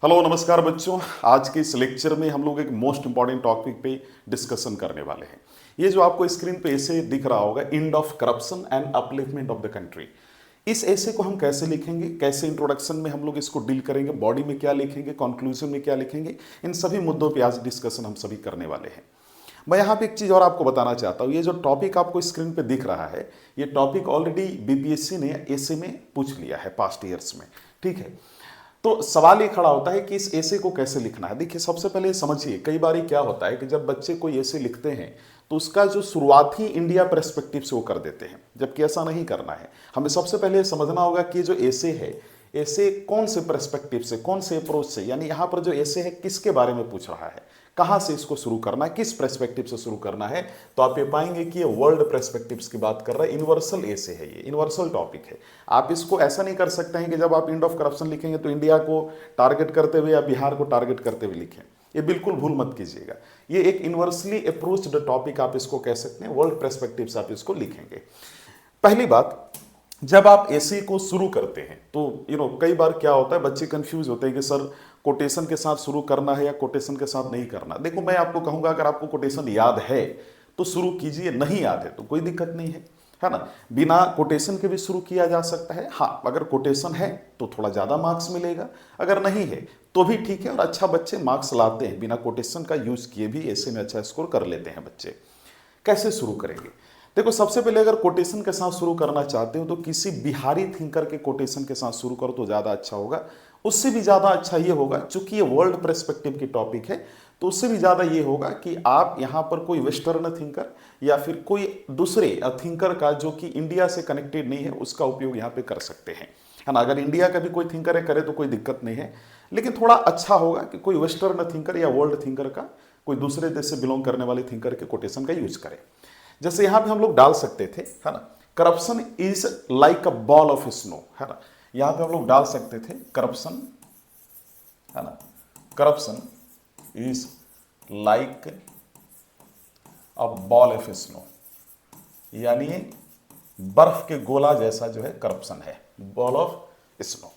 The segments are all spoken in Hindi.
हेलो नमस्कार बच्चों। आज के इस लेक्चर में हम लोग एक मोस्ट इंपॉर्टेंट टॉपिक पे डिस्कशन करने वाले हैं। ये जो आपको स्क्रीन पे ऐसे दिख रहा होगा, end of corruption and upliftment of the country. इस ऐसे को हम कैसे लिखेंगे, कैसे इंट्रोडक्शन में हम लोग इसको डील करेंगे, बॉडी में क्या लिखेंगे, कंक्लूजन में क्या लिखेंगे, इन सभी मुद्दों पे आज डिस्कशन हम सभी करने वाले हैं। मैं यहाँ पे एक चीज़ और आपको बताना चाहता हूँ। ये जो टॉपिक आपको स्क्रीन पे दिख रहा है, ये टॉपिक ऑलरेडी बीपीएससी ने एसए में पूछ लिया है पास्ट ईयर्स में। ठीक है, तो सवाल ये खड़ा होता है कि इस ऐसे को कैसे लिखना है। देखिए, सबसे पहले समझिए, कई बार क्या होता है कि जब बच्चे कोई ऐसे लिखते हैं तो उसका जो शुरुआत ही इंडिया पर्सपेक्टिव से वो कर देते हैं, जबकि ऐसा नहीं करना है। हमें सबसे पहले समझना होगा कि जो ऐसे है, ऐसे कौन से पर्सपेक्टिव से, कौन से अप्रोच से, यानी यहाँ पर जो ऐसे है किसके बारे में पूछ रहा है, कहाँ से इसको शुरू करना है, किस पर्सपेक्टिव से शुरू करना है। तो आप ये पाएंगे कि ये वर्ल्ड पर्सपेक्टिव्स की बात कर रहा है, यूनिवर्सल ऐसे है, ये यूनिवर्सल टॉपिक है। आप इसको ऐसा नहीं कर सकते हैं कि जब आप एंड ऑफ करप्शन लिखेंगे तो इंडिया को टारगेट करते हुए या बिहार को टारगेट करते हुए लिखें। ये बिल्कुल भूल मत कीजिएगा। ये एक यूनिवर्सली अप्रोच्ड टॉपिक आप इसको कह सकते हैं, वर्ल्ड पर्सपेक्टिव से आप इसको लिखेंगे। पहली बात, जब आप एसे को शुरू करते हैं तो कई बार क्या होता है, बच्चे कंफ्यूज होते हैं कि सर कोटेशन के साथ शुरू करना है या कोटेशन के साथ नहीं करना। देखो, मैं आपको कहूंगा, अगर आपको कोटेशन याद है तो शुरू कीजिए, नहीं याद है तो कोई दिक्कत नहीं है ना। बिना कोटेशन के भी शुरू किया जा सकता है। हाँ, अगर कोटेशन है तो थोड़ा ज़्यादा मार्क्स मिलेगा, अगर नहीं है तो भी ठीक है। और अच्छा बच्चे मार्क्स लाते हैं, बिना कोटेशन का यूज़ किए भी ऐसे में अच्छा स्कोर कर लेते हैं बच्चे। कैसे शुरू करेंगे? देखो, सबसे पहले अगर कोटेशन के साथ शुरू करना चाहते हो तो किसी बिहारी थिंकर के कोटेशन के साथ शुरू करो तो ज़्यादा अच्छा होगा। उससे भी ज़्यादा अच्छा ये होगा, चूंकि ये वर्ल्ड पर्सपेक्टिव की टॉपिक है, तो उससे भी ज़्यादा ये होगा कि आप यहाँ पर कोई वेस्टर्न थिंकर या फिर कोई दूसरे थिंकर का जो कि इंडिया से कनेक्टेड नहीं है उसका उपयोग यहाँ पे कर सकते हैं, है ना। अगर इंडिया का भी कोई थिंकर है करे तो कोई दिक्कत नहीं है, लेकिन थोड़ा अच्छा होगा कि कोई वेस्टर्न थिंकर या वर्ल्ड थिंकर का, कोई दूसरे देश से बिलोंग करने वाले थिंकर के कोटेशन का यूज करें। जैसे यहां पे हम लोग डाल सकते थे, है ना, corruption is like a ball of snow, है ना। यहां पे हम लोग डाल सकते थे करप्शन, है ना, corruption is like a ball of snow, यानी बर्फ के गोला जैसा जो है करप्शन है, बॉल ऑफ स्नो।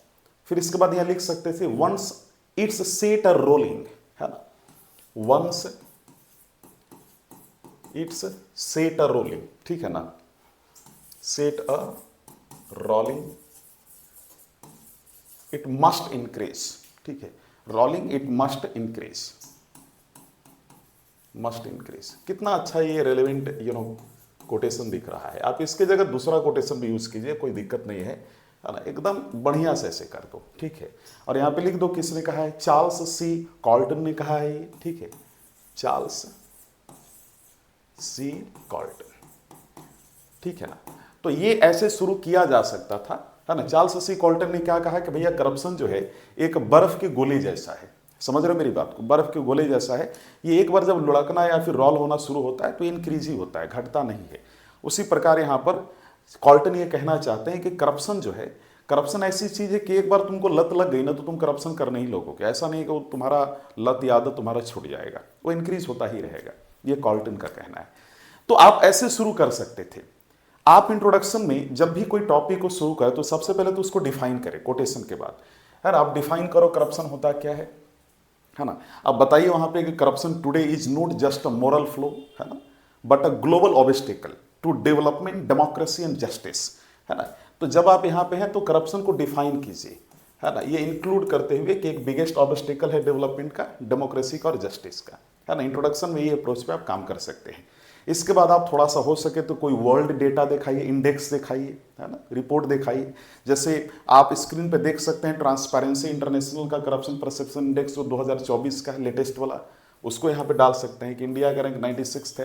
फिर इसके बाद यहां लिख सकते थे once it's set a rolling, है ना, once it's set a rolling, ठीक है ना, set a rolling it must increase, ठीक है, rolling it must increase, must increase. कितना अच्छा ये रेलेवेंट कोटेशन दिख रहा है। आप इसके जगह दूसरा कोटेशन भी यूज कीजिए, कोई दिक्कत नहीं है ना, एकदम बढ़िया से ऐसे कर दो, ठीक है। और यहां पे लिख दो किसने कहा है, चार्ल्स सी कॉल्टन ने कहा है ये, ठीक है, चार्ल्स सी कॉल्टन, ठीक है ना। तो ये ऐसे शुरू किया जा सकता था, है ना। चार्ल्स सी कॉल्टन ने क्या कहा कि भैया करप्शन जो है एक बर्फ के गोले जैसा है, समझ रहे हो मेरी बात को, बर्फ के गोले जैसा है। ये एक बार जब लुढ़कना या फिर रोल होना शुरू होता है तो इंक्रीज ही होता है, घटता नहीं है। उसी प्रकार यहाँ पर कॉल्टन ये कहना चाहते हैं कि करप्शन जो है, करप्शन ऐसी चीज है कि एक बार तुमको लत लग गई ना तो तुम करप्शन करने ही लोगोगे। ऐसा नहीं कि वो तुम्हारा लत या आदत तुम्हारा छूट जाएगा, वो इंक्रीज होता ही रहेगा, ये कॉल्टन का कहना है। तो आप ऐसे शुरू कर सकते थे। आप इंट्रोडक्शन में जब भी कोई टॉपिक को शुरू करें तो सबसे पहले तो उसको डिफाइन करें कोटेशन के बाद, है ना। आप डिफाइन करो करप्शन होता क्या है ना। अब बताइए वहां पे कि corruption today is not just a moral flaw, है ना, but a global obstacle to development, democracy and justice, है ना। तो जब आप यहाँ पे हैं तो करप्शन को डिफाइन कीजिए, है ना, ये इंक्लूड करते हुए कि एक बिगेस्ट ऑब्स्टिकल है डेवलपमेंट का, डेमोक्रेसी का और जस्टिस का, है ना। इंट्रोडक्शन में ये अप्रोच पे आप काम कर सकते हैं। इसके बाद आप थोड़ा सा हो सके तो कोई वर्ल्ड डेटा दिखाइए, इंडेक्स दिखाइए, है ना, रिपोर्ट दिखाइए। जैसे आप स्क्रीन पे देख सकते हैं ट्रांसपेरेंसी इंटरनेशनल का करप्शन परसेप्शन इंडेक्स जो 2024 का है, लेटेस्ट वाला, उसको यहाँ पे डाल सकते हैं कि इंडिया का रैंक 96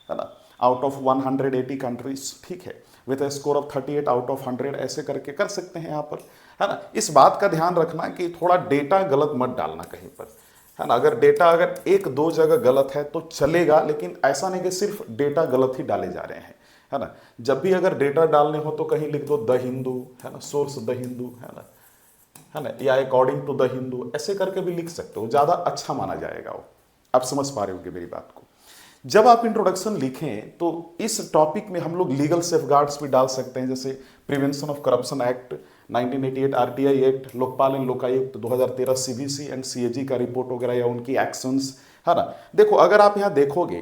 है ना, आउट ऑफ 180 कंट्रीज, ठीक है, with A score of 38 out of 100, ऐसे करके कर सकते हैं यहाँ पर, है ना। इस बात का ध्यान रखना कि थोड़ा डेटा गलत मत डालना कहीं पर, है ना। अगर डेटा अगर एक दो जगह गलत है तो चलेगा, लेकिन ऐसा नहीं कि सिर्फ डेटा गलत ही डाले जा रहे हैं, है ना। जब भी अगर डेटा डालने हो तो कहीं लिख दो द हिंदू, है ना, सोर्स द हिंदू, है ना, या अकॉर्डिंग टू द हिंदू, ऐसे करके भी लिख सकते हो, ज़्यादा अच्छा माना जाएगा वो। आप समझ पा रहे होगे मेरी बात को। जब आप इंट्रोडक्शन लिखें तो इस टॉपिक में हम लोग लीगल सेफगार्ड्स भी डाल सकते हैं, जैसे prevention of corruption act 1988 RTI act, Lokpal and Lokayukta, 2013 CBC and CAG का रिपोर्ट वगैरह या उनकी एक्शंस, है ना। देखो अगर आप यहाँ देखोगे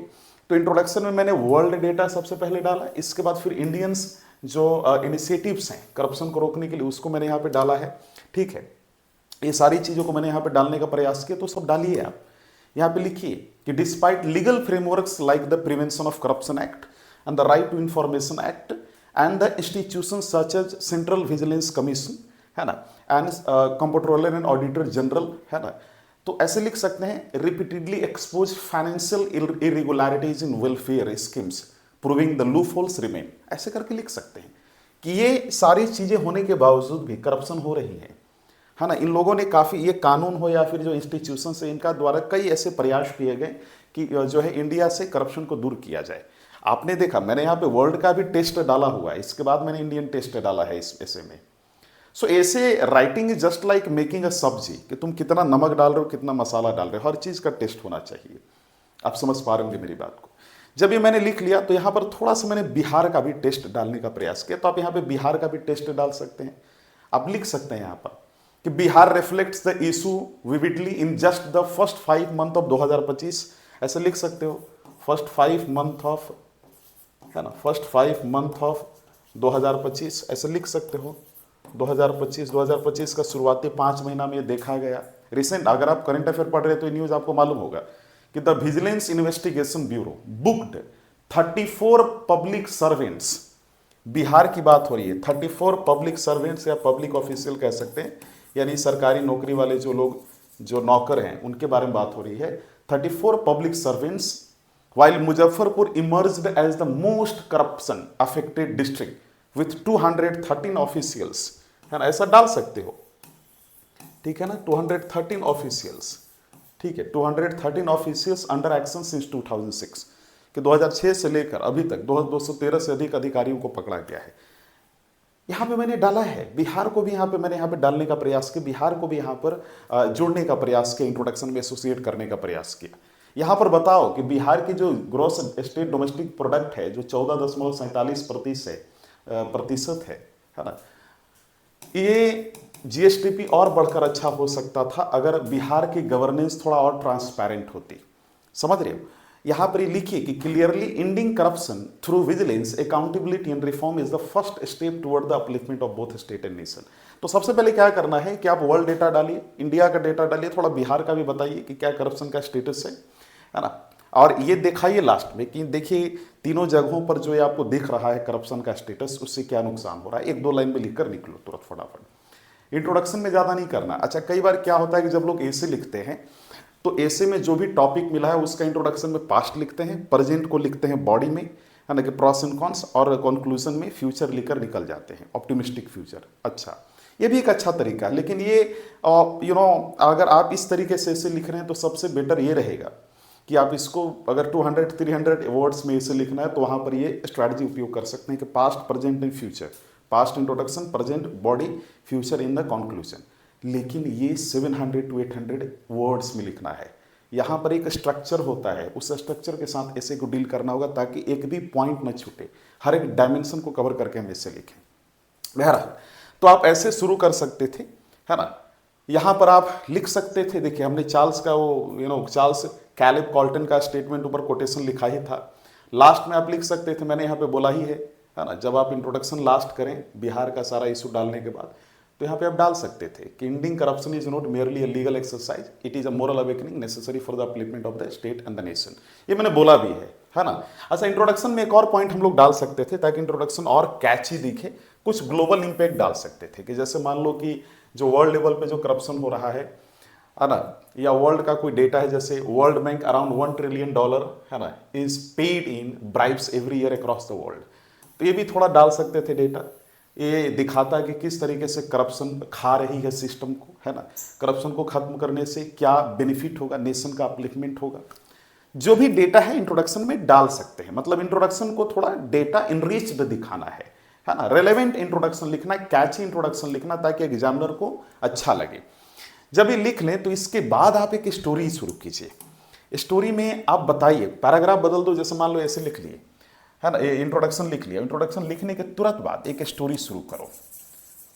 तो इंट्रोडक्शन में मैंने वर्ल्ड डेटा सबसे पहले डाला, इसके बाद फिर इंडियंस जो इनिशिएटिव्स हैं करप्शन को रोकने के लिए उसको मैंने यहाँ पे डाला है, ठीक है। ये सारी चीज़ों को मैंने यहाँ पे डालने का प्रयास किया, तो सब डालिए आप। यहाँ पे लिखिए कि despite legal frameworks like the prevention of corruption act and the right to information act and the institution such as central vigilance commission, है ना, and controller and auditor general, है ना। तो ऐसे लिख सकते हैं, repeatedly expose financial irregularities in welfare schemes proving the loopholes remain, ऐसे करके लिख सकते हैं कि ये सारी चीजें होने के बावजूद भी करप्शन हो रही है ना। इन लोगों ने काफी, ये कानून हो या फिर जो इंस्टीट्यूशन है इनका द्वारा कई ऐसे प्रयास किए गए कि जो है इंडिया से करप्शन को दूर किया जाए। आपने देखा मैंने यहाँ पे वर्ल्ड का भी टेस्ट डाला हुआ है, इसके बाद मैंने इंडियन टेस्ट डाला है इस ऐसे में। सो ऐसे writing is just like making a सब्जी, कि तुम कितना नमक डाल रहे हो, कितना मसाला डाल रहे हो, हर चीज का टेस्ट होना चाहिए। आप समझ पा रहे होंगे मेरी बात को। जब ये मैंने लिख लिया तो यहाँ पर थोड़ा सा मैंने बिहार का भी टेस्ट डालने का प्रयास किया, तो आप यहाँ पे बिहार का भी टेस्ट डाल सकते हैं। आप लिख सकते हैं यहाँ पर कि Bihar reflects the issue vividly in just the first 5 month of 2025, ऐसे लिख सकते हो, फर्स्ट 5 मंथ ऑफ, है ना, फर्स्ट 5 मंथ ऑफ 2025 ऐसे लिख सकते हो। 2025 का शुरुआती 5 महीना में ये देखा गया। रिसेंट अगर आप करंट अफेयर पढ़ रहे हैं तो ये न्यूज आपको मालूम होगा कि the vigilance investigation bureau booked 34 public servants, Bihar की बात हो रही है, 34 पब्लिक सर्वेंट्स या पब्लिक ऑफिशियल कह सकते हैं, यानी सरकारी नौकरी वाले जो लोग, जो नौकर हैं उनके बारे में बात हो रही है। 34 public servants while Muzaffarpur emerged as the most corruption affected district with 213 officials, है ना, ऐसा डाल सकते हो, ठीक है ना, 213 ऑफिशियल्स, ठीक है, 213 ऑफिशियल्स अंडर एक्शन सिंस 2006, कि 2006 से लेकर अभी तक 213 से अधिक अधिकारियों को पकड़ा गया है। यहाँ पे मैंने डाला है बिहार को भी, यहाँ पे मैंने यहाँ पे डालने का प्रयास किया, बिहार को भी यहाँ पर जोड़ने का प्रयास किया, इंट्रोडक्शन में एसोसिएट करने का प्रयास किया। यहाँ पर बताओ कि बिहार की जो ग्रॉस स्टेट डोमेस्टिक प्रोडक्ट है जो 14.47% प्रतिशत है ना, ये जीएसडीपी और बढ़कर अच्छा हो सकता था अगर बिहार की गवर्नेंस थोड़ा और ट्रांसपेरेंट होती। समझ रहे हो, यहाँ पर लिखिए कि clearly ending corruption through vigilance accountability and reform is the first step toward the upliftment of both state and nation. तो सबसे पहले क्या करना है कि आप वर्ल्ड डेटा डालिए, इंडिया का डेटा डालिए, थोड़ा बिहार का भी बताइए कि क्या करप्शन का स्टेटस है ना, और ये दिखाइए लास्ट में कि देखिए तीनों जगहों पर जो ये आपको दिख रहा है करप्शन का स्टेटस, उससे क्या नुकसान हो रहा है, 1-2 लाइन में लिखकर निकलो तुरंत फटाफट। इंट्रोडक्शन में ज़्यादा नहीं करना। अच्छा, कई बार क्या होता है कि जब लोग ऐसे लिखते हैं तो ऐसे में जो भी टॉपिक मिला है उसका इंट्रोडक्शन में पास्ट लिखते हैं, प्रेजेंट को लिखते हैं बॉडी में, है ना, कि प्रॉस एंड कॉन्स, और कंक्लूजन में फ्यूचर लिखकर निकल जाते हैं, ऑप्टिमिस्टिक फ्यूचर। अच्छा, ये भी एक अच्छा तरीका है, लेकिन ये अगर आप इस तरीके से ऐसे लिख रहे हैं तो सबसे बेटर ये रहेगा कि आप इसको अगर 200-300 वर्ड्स में इसे लिखना है तो वहाँ पर ये स्ट्रैटेजी उपयोग कर सकते हैं कि past, present and future, past introduction, present body, future in the conclusion. लेकिन ये 700-800 वर्ड्स में लिखना है। यहाँ पर एक स्ट्रक्चर होता है, उस स्ट्रक्चर के साथ ऐसे को डील करना होगा ताकि एक भी पॉइंट न छूटे, हर एक डायमेंशन को कवर करके हम ऐसे लिखें। बहरहाल, तो आप ऐसे शुरू कर सकते थे, है ना। यहाँ पर आप लिख सकते थे, देखिए हमने चार्ल्स का वो चार्ल्स कैलिब कॉल्टन का स्टेटमेंट ऊपर कोटेशन लिखा ही था। लास्ट में आप लिख सकते थे, मैंने यहाँ पे बोला ही है ना, जब आप इंट्रोडक्शन लास्ट करें बिहार का सारा इशू डालने के बाद, तो यहाँ पे आप डाल सकते थे कि ending corruption is not merely a legal exercise, it is a moral awakening necessary for the upliftment of the state and the nation. ये मैंने बोला भी है ना। अच्छा, इंट्रोडक्शन में एक और पॉइंट हम लोग डाल सकते थे ताकि इंट्रोडक्शन और कैची दिखे, कुछ ग्लोबल इंपैक्ट डाल सकते थे कि जैसे मान लो कि जो वर्ल्ड लेवल पे जो करप्शन हो रहा है ना, या वर्ल्ड का कोई डेटा है, जैसे वर्ल्ड बैंक अराउंड $1 ट्रिलियन, है ना, is paid in bribes every year across the world. तो ये भी थोड़ा डाल सकते थे डेटा, ये दिखाता है कि किस तरीके से करप्शन खा रही है सिस्टम को, है ना, करप्शन को खत्म करने से क्या बेनिफिट होगा, नेशन का अपलिफ्टमेंट होगा। जो भी डेटा है इंट्रोडक्शन में डाल सकते हैं, मतलब इंट्रोडक्शन को थोड़ा डेटा इनरिच्ड दिखाना है ना, रेलेवेंट इंट्रोडक्शन लिखना, कैची इंट्रोडक्शन लिखना ताकि एग्जामिनर को अच्छा लगे। जब ये लिख लें तो इसके बाद आप एक स्टोरी शुरू कीजिए। स्टोरी में आप बताइए, पैराग्राफ बदल दो, जैसे मान लो ऐसे लिख लिए, है ना, इंट्रोडक्शन लिख लिया, इंट्रोडक्शन लिखने के तुरंत बाद एक स्टोरी शुरू करो।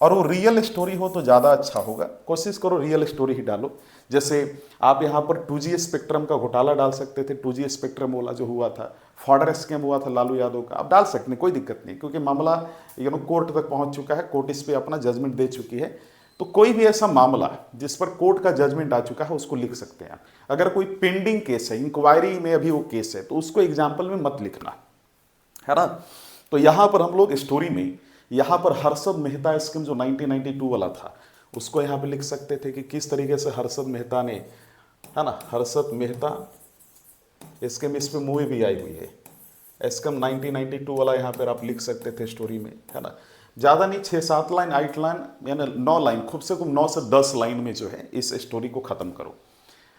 और वो रियल स्टोरी हो तो ज़्यादा अच्छा होगा। कोशिश करो रियल स्टोरी ही डालो। जैसे आप यहाँ पर 2G स्पेक्ट्रम का घोटाला डाल सकते थे, 2G स्पेक्ट्रम वाला जो हुआ था, फॉर्डर स्कैम हुआ था लालू यादव का, आप डाल सकते हैं, कोई दिक्कत नहीं, क्योंकि मामला कोर्ट तक पहुँच चुका है, कोर्ट इस पर अपना जजमेंट दे चुकी है। तो कोई भी ऐसा मामला जिस पर कोर्ट का जजमेंट आ चुका है उसको लिख सकते हैं। अगर कोई पेंडिंग केस है, इंक्वायरी में अभी वो केस है, तो उसको एग्जाम्पल में मत लिखना, है ना। तो यहाँ पर हम लोग स्टोरी में यहाँ पर हर्षद मेहता स्कीम जो 1992 वाला था उसको यहाँ पे लिख सकते थे कि किस तरीके से हर्षद मेहता ने, है ना, हर्षद मेहता स्कीम, इस पे मूवी भी आई हुई है स्कीम 1992 वाला, यहाँ पर आप लिख सकते थे स्टोरी में, है ना। ज़्यादा नहीं, 6-7 लाइन, 8 लाइन, यानी 9 लाइन, खूब से खूब 9 से 10 लाइन में जो है इस स्टोरी को ख़त्म करो।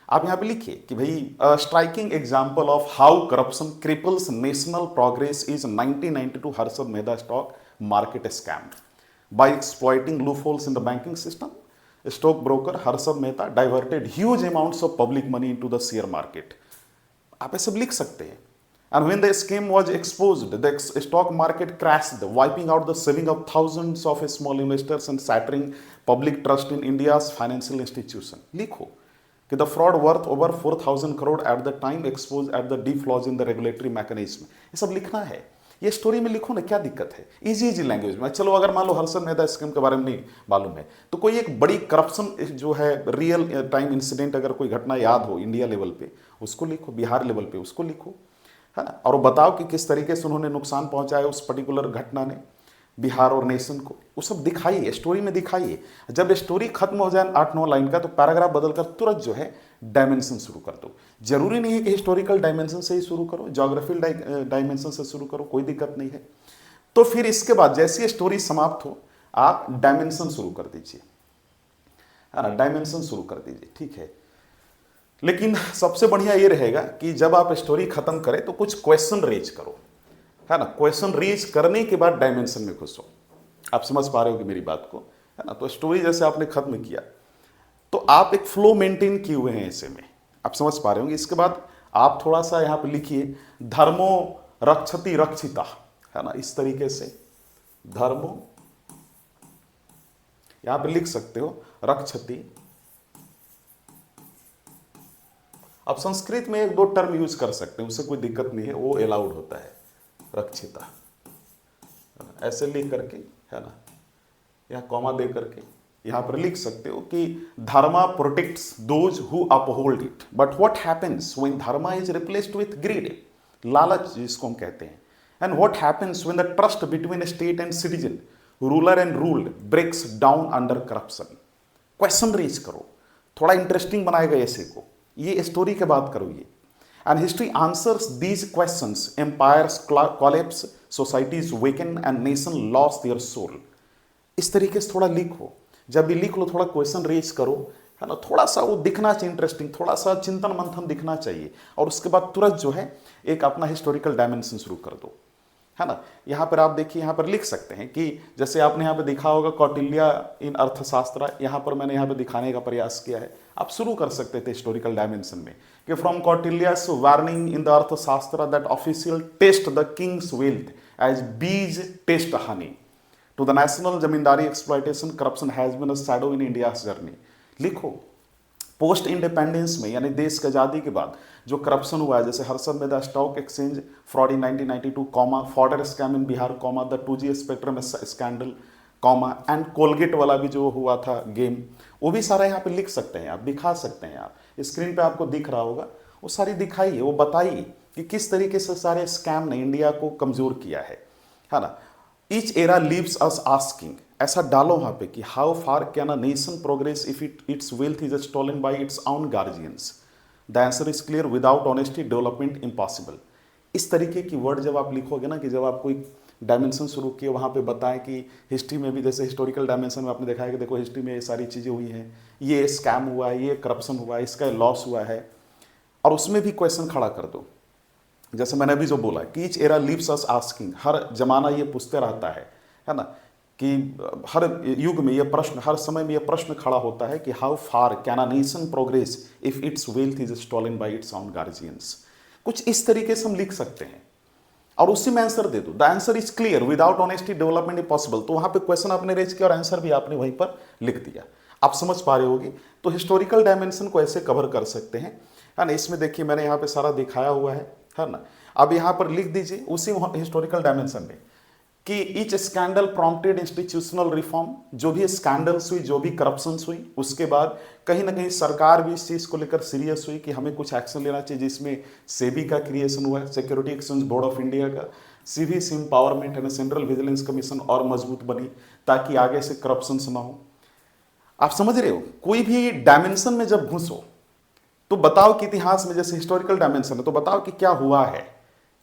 आप यहाँ पे लिखिए कि भाई striking example of how corruption cripples national progress is 1992 Harshad Mehta stock market scam by exploiting loopholes in the banking system. Stock broker Harshad Mehta diverted huge amounts of public money into the share market. आप ऐसे लिख सकते हैं। And when the scheme was exposed, the stock market crashed, wiping out the saving of thousands of small investors and shattering public trust in India's financial institution. लिखो कि the fraud worth over 4,000 crore at the time exposed at the deep flaws in the regulatory mechanism. ये सब लिखना है, ये स्टोरी में लिखो ना, क्या दिक्कत है, इजी लैंग्वेज में। चलो अगर मान लो हर्षद मेहता स्कीम के बारे में नहीं मालूम है, तो कोई एक बड़ी करप्शन जो है रियल टाइम इंसिडेंट, अगर कोई घटना याद हो इंडिया लेवल पे, उसको लिखो, बिहार लेवल पे उसको लिखो, है ना, और बताओ कि किस तरीके से उन्होंने नुकसान पहुंचाया उस पर्टिकुलर घटना ने बिहार और नेशन को, वो सब दिखाइए, स्टोरी में दिखाइए। जब स्टोरी खत्म हो जाए 8-9 लाइन का, तो पैराग्राफ बदलकर तुरंत जो है डायमेंशन शुरू कर दो। जरूरी नहीं है कि हिस्टोरिकल डायमेंशन से ही शुरू करो, ज्योग्राफिकल डायमेंशन से शुरू करो, कोई दिक्कत नहीं है। तो फिर इसके बाद जैसी स्टोरी समाप्त हो आप डायमेंशन शुरू कर दीजिए, है ना, डायमेंशन शुरू कर दीजिए, ठीक है। लेकिन सबसे बढ़िया ये रहेगा कि जब आप स्टोरी खत्म करें तो कुछ क्वेश्चन रेज करो, है ना, क्वेश्चन रेज करने के बाद डायमेंशन में घुसो। आप समझ पा रहे हो कि मेरी बात को, है ना। तो स्टोरी जैसे आपने खत्म किया तो आप एक फ्लो मेंटेन किए हुए हैं ऐसे में, आप समझ पा रहे होंगे। इसके बाद आप थोड़ा सा यहाँ पे लिखिए धर्मो रक्षति रक्षिता, है ना, इस तरीके से धर्मो यहाँ पे लिख सकते हो रक्षति। आप संस्कृत में 1-2 टर्म यूज कर सकते हैं, उससे कोई दिक्कत नहीं है, वो अलाउड होता है, रक्षिता ऐसे लिख करके, है ना, यहाँ कॉमा दे करके यहाँ पर लिख सकते हो कि dharma protects those who uphold it, but what happens when dharma is replaced with greed, लालच जिसको हम कहते हैं, and what happens when the trust between state and citizen, ruler and ruled breaks down under corruption. Question raise करो, थोड़ा इंटरेस्टिंग बनाएगा ऐसे को, ये स्टोरी के बात करो ये। And history answers these questions, empires collapse, societies weaken and nation loss their soul. इस तरीके से थोड़ा लिखो, जब भी लिख लो थोड़ा क्वेश्चन रेज करो, है ना, थोड़ा सा वो दिखना चाहिए इंटरेस्टिंग, थोड़ा सा चिंतन मंथन दिखना चाहिए, और उसके बाद तुरंत जो है एक अपना हिस्टोरिकल डायमेंशन शुरू कर दो, है ना। यहाँ पर आप देखिए, यहाँ पर लिख सकते हैं कि जैसे आपने यहाँ पे दिखा होगा कौटिल्य इन अर्थशास्त्र, यहाँ पर मैंने यहाँ पे दिखाने का प्रयास किया है। आप शुरू कर सकते थे हिस्टोरिकल डायमेंशन में कि from Kautilya's warning in the Arthashastra that official taste the king's wealth as bees taste honey to the national zamindari exploitation corruption has been a shadow in India's journey. लिखो पोस्ट इंडिपेंडेंस में, यानी देश की आज़ादी के बाद जो करप्शन हुआ है, जैसे Harshad Mehta stock exchange fraud in 1992 comma, fodder scam in Bihar comma, the 2G spectrum scandal comma, and Colgate वाला भी जो हुआ था गेम, वो भी सारा यहाँ पे लिख सकते हैं आप, दिखा सकते हैं आप। स्क्रीन पे आपको दिख रहा होगा, वो सारी दिखाइए, वो बताइए कि किस तरीके से सारे स्कैम ने इंडिया को कमजोर किया है ना। Each era leaves us asking, ऐसा डालो वहाँ पे कि how far can a nation progress if its wealth is stolen by its own guardians. The answer is clear, without honesty development impossible. इस तरीके की वर्ड जब आप लिखोगे ना, कि जब आप कोई डायमेंशन शुरू किए वहाँ पे बताएं कि हिस्ट्री में भी, जैसे हिस्टोरिकल डायमेंशन में आपने देखा है कि देखो हिस्ट्री में ये सारी चीज़ें हुई हैं, ये स्कैम हुआ है, ये करप्शन हुआ है, इसका लॉस हुआ है, और उसमें भी क्वेश्चन खड़ा कर दो। जैसे मैंने अभी जो बोला कि each era leaves us asking, हर जमाना ये पूछते रहता है ना, कि हर युग में ये प्रश्न, हर समय में ये प्रश्न खड़ा होता है कि how far can a nation progress if its wealth is stolen by its own guardians. कुछ इस तरीके से हम लिख सकते हैं। और उसी में आंसर दे दो। The answer is clear, without honesty development is possible. तो वहां पे क्वेश्चन आपने रेज किया और आंसर भी आपने वहीं पर लिख दिया। आप समझ पा रहे होगी। तो हिस्टोरिकल डायमेंशन को ऐसे कवर कर सकते हैं, है ना। इसमें देखिए मैंने यहाँ पे सारा दिखाया हुआ है ना। अब यहाँ पर लिख दीजिए उसी हिस्टोरिकल डायमेंशन में कि each scandal prompted institutional reform. जो भी स्कैंडल्स हुई, जो भी करप्शन हुई, उसके बाद कहीं ना कहीं सरकार भी इस चीज़ को लेकर सीरियस हुई कि हमें कुछ एक्शन लेना चाहिए, जिसमें सेबी का क्रिएशन हुआ है, security exchange board of India का, CBC empowerment and central vigilance commission और मजबूत बनी ताकि आगे से करप्शन ना हो। आप समझ रहे हो, कोई भी डायमेंशन में जब घुसो तो बताओ कि इतिहास में, जैसे हिस्टोरिकल डायमेंशन है, तो बताओ कि क्या हुआ है,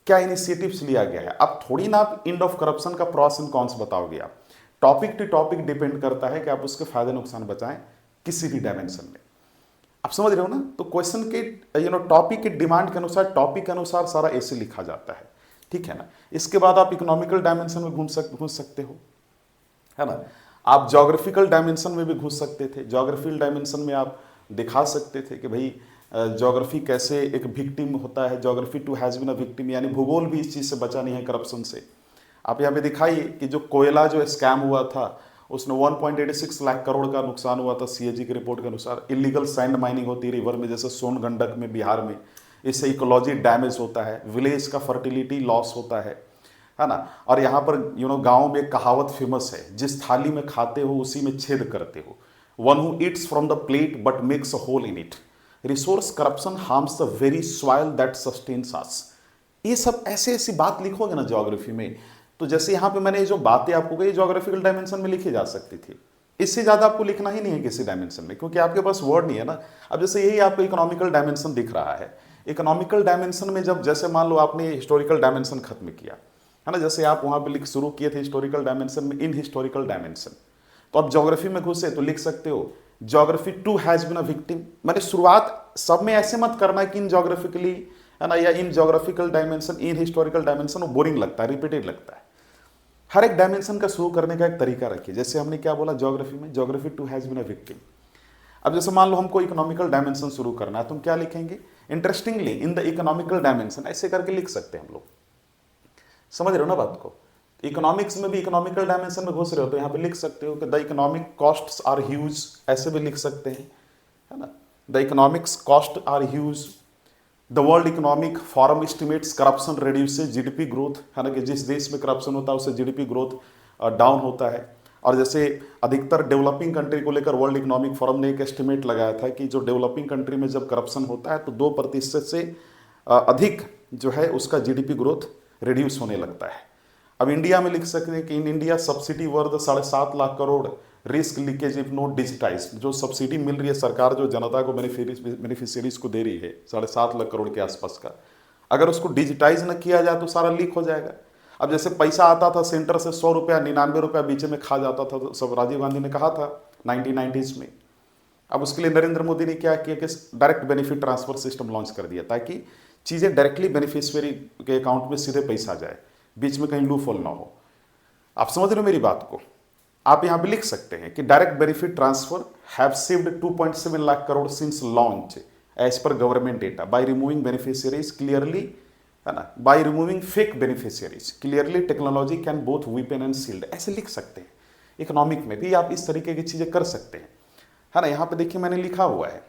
क्या इनिशिएटिव्स लिया गया है। अब थोड़ी ना आप एंड ऑफ करप्शन का प्रॉस एंड कॉन्स बताओगे आप। टॉपिक टू टॉपिक डिपेंड करता है कि आप उसके फायदे नुकसान बचाएं किसी भी डायमेंशन में। आप समझ रहे हो ना। तो क्वेश्चन के टॉपिक के डिमांड के अनुसार, टॉपिक के अनुसार सारा ऐसे लिखा जाता है, ठीक है ना। इसके बाद आप इकोनॉमिकल डायमेंशन में घुस सकते हो, है ना। आप ज्योग्राफिकल डायमेंशन में भी घुस सकते थे। ज्योग्राफिकल डायमेंशन में आप दिखा सकते थे कि भाई ज्योग्राफी कैसे एक विक्टिम होता है, geography too has been a victim, यानी भूगोल भी इस चीज़ से बचा नहीं है करप्शन से। आप यहाँ पे दिखाइए कि जो कोयला जो स्कैम हुआ था उसमें 1.86 लाख करोड़ का नुकसान हुआ था सीएजी की रिपोर्ट के अनुसार। इलीगल सैंड माइनिंग होती है रिवर में, जैसे सोन गंडक में बिहार में, इससे इकोलॉजी डैमेज होता है, विलेज का फर्टिलिटी लॉस होता है ना। और यहाँ पर गाँव में एक कहावत फेमस है, जिस थाली में खाते हो उसी में छेद करते हो। One who eats from the plate but makes a hole in it. Resource corruption harms the very soil that sustains us. ये सब ऐसे ऐसी बात लिखोगे ना ज्योग्राफी में, तो जैसे यहाँ पे मैंने जो बातें आपको कही ज्योग्राफिकल डायमेंशन में लिखी जा सकती थी। इससे ज़्यादा आपको लिखना ही नहीं है किसी डायमेंशन में, क्योंकि आपके पास वर्ड नहीं है ना। अब जैसे यही आपको इकोनॉमिकल डायमेंशन दिख रहा है। इकोनॉमिकल डायमेंशन में जब, जैसे मान लो आपने हिस्टोरिकल डायमेंशन खत्म किया, है ना, जैसे आप वहाँ पे लिख शुरू किए थे हिस्टोरिकल डायमेंशन में, इन हिस्टोरिकल डायमेंशन, तो आप ज्योग्राफी में घुसे तो लिख सकते हो geography too has been a victim. मैंने शुरुआत सब में ऐसे मत करना कि इन ज्योग्राफिकली, है ना, या इन ज्योग्राफिकल डायमेंशन, इन हिस्टोरिकल डायमेंशन, वो बोरिंग लगता है, रिपीटेड लगता है। हर एक डायमेंशन का शुरू करने का एक तरीका रखिए। जैसे हमने क्या बोला ज्योग्राफी में, geography too has been a victim. अब जैसे मान लो हमको इकोनॉमिकल डायमेंशन शुरू करना है, तो हम क्या लिखेंगे, interestingly in the economical dimension, ऐसे करके लिख सकते हैं हम लोग। समझ रहे हो ना बात को। इकोनॉमिक्स में भी इकोनॉमिकल डायमेंशन में घुस रहे हो तो यहाँ पे लिख सकते हो कि the economic costs are huge, ऐसे भी लिख सकते हैं, है ना। The economics cost are huge. The world economic forum estimates corruption reduces GDP growth, है ना, कि जिस देश में करप्शन होता है उससे जीडीपी ग्रोथ डाउन होता है। और जैसे अधिकतर डेवलपिंग कंट्री को लेकर वर्ल्ड इकोनॉमिक फोरम ने एक एस्टिमेट लगाया था कि जो डेवलपिंग कंट्री में जब करप्शन होता है तो 2% से अधिक जो है उसका जीडीपी ग्रोथ रिड्यूस होने लगता है। अब इंडिया में लिख सकते हैं कि in India subsidy worth 7.5 lakh crore, risk leakage if not digitise. जो सब्सिडी मिल रही है सरकार, जो जनता को बेनिफिशियरीज को दे रही है 7.5 लाख करोड़ के आसपास का, अगर उसको डिजिटाइज न किया जाए तो सारा लीक हो जाएगा। अब जैसे पैसा आता था सेंटर से 100 रुपया, 99 रुपया बीच में खा जाता था, तो सब राजीव गांधी ने कहा था 1990s में। अब उसके लिए नरेंद्र मोदी ने क्या किया कि direct benefit transfer system launch कर दिया, ताकि चीज़ें डायरेक्टली बेनिफिशियरी के अकाउंट में सीधे पैसा जाए, बीच में कहीं लूप होल ना हो। आप समझ रहे हो मेरी बात को। आप यहाँ पे लिख सकते हैं कि direct benefit transfer have saved 2.7 lakh crore since launch as per government data by removing beneficiaries clearly, है ना, by removing fake beneficiaries clearly, technology can both weapon and shield, ऐसे लिख सकते हैं। इकोनॉमिक में भी आप इस तरीके की चीज़ें कर सकते हैं, है ना। यहाँ पे देखिए मैंने लिखा हुआ है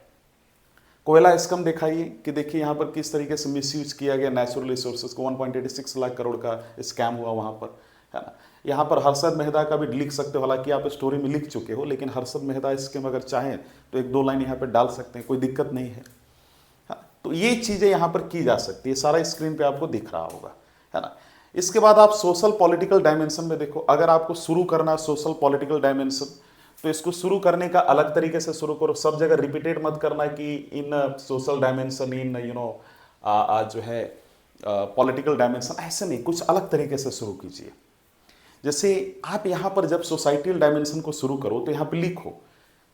कोयला स्कम, दिखाइए कि देखिए यहाँ पर किस तरीके से मिसयूज किया गया नेचुरल रिसोर्सेज को। 1.86 लाख करोड़ का स्कैम हुआ वहाँ पर, है ना। यहाँ पर हर्षद मेहता का भी लिख सकते हो, हालांकि आप स्टोरी में लिख चुके हो, लेकिन हर्षद मेहता स्कीम अगर चाहें तो 1-2 लाइन यहाँ पर डाल सकते हैं, कोई दिक्कत नहीं है। हाँ, तो ये चीज़ें यहाँ पर की जा सकती है, सारा स्क्रीन पे आपको दिख रहा होगा, है ना। इसके बाद आप सोशल पॉलिटिकल डायमेंशन में देखो। अगर आपको शुरू करना है सोशल पॉलिटिकल डायमेंशन, तो इसको शुरू करने का अलग तरीके से शुरू करो। सब जगह रिपीटेड मत करना कि इन सोशल डायमेंशन, इन जो है पॉलिटिकल डायमेंशन, ऐसे नहीं, कुछ अलग तरीके से शुरू कीजिए। जैसे आप यहाँ पर जब सोसाइटल डायमेंशन को शुरू करो तो यहाँ पे लिखो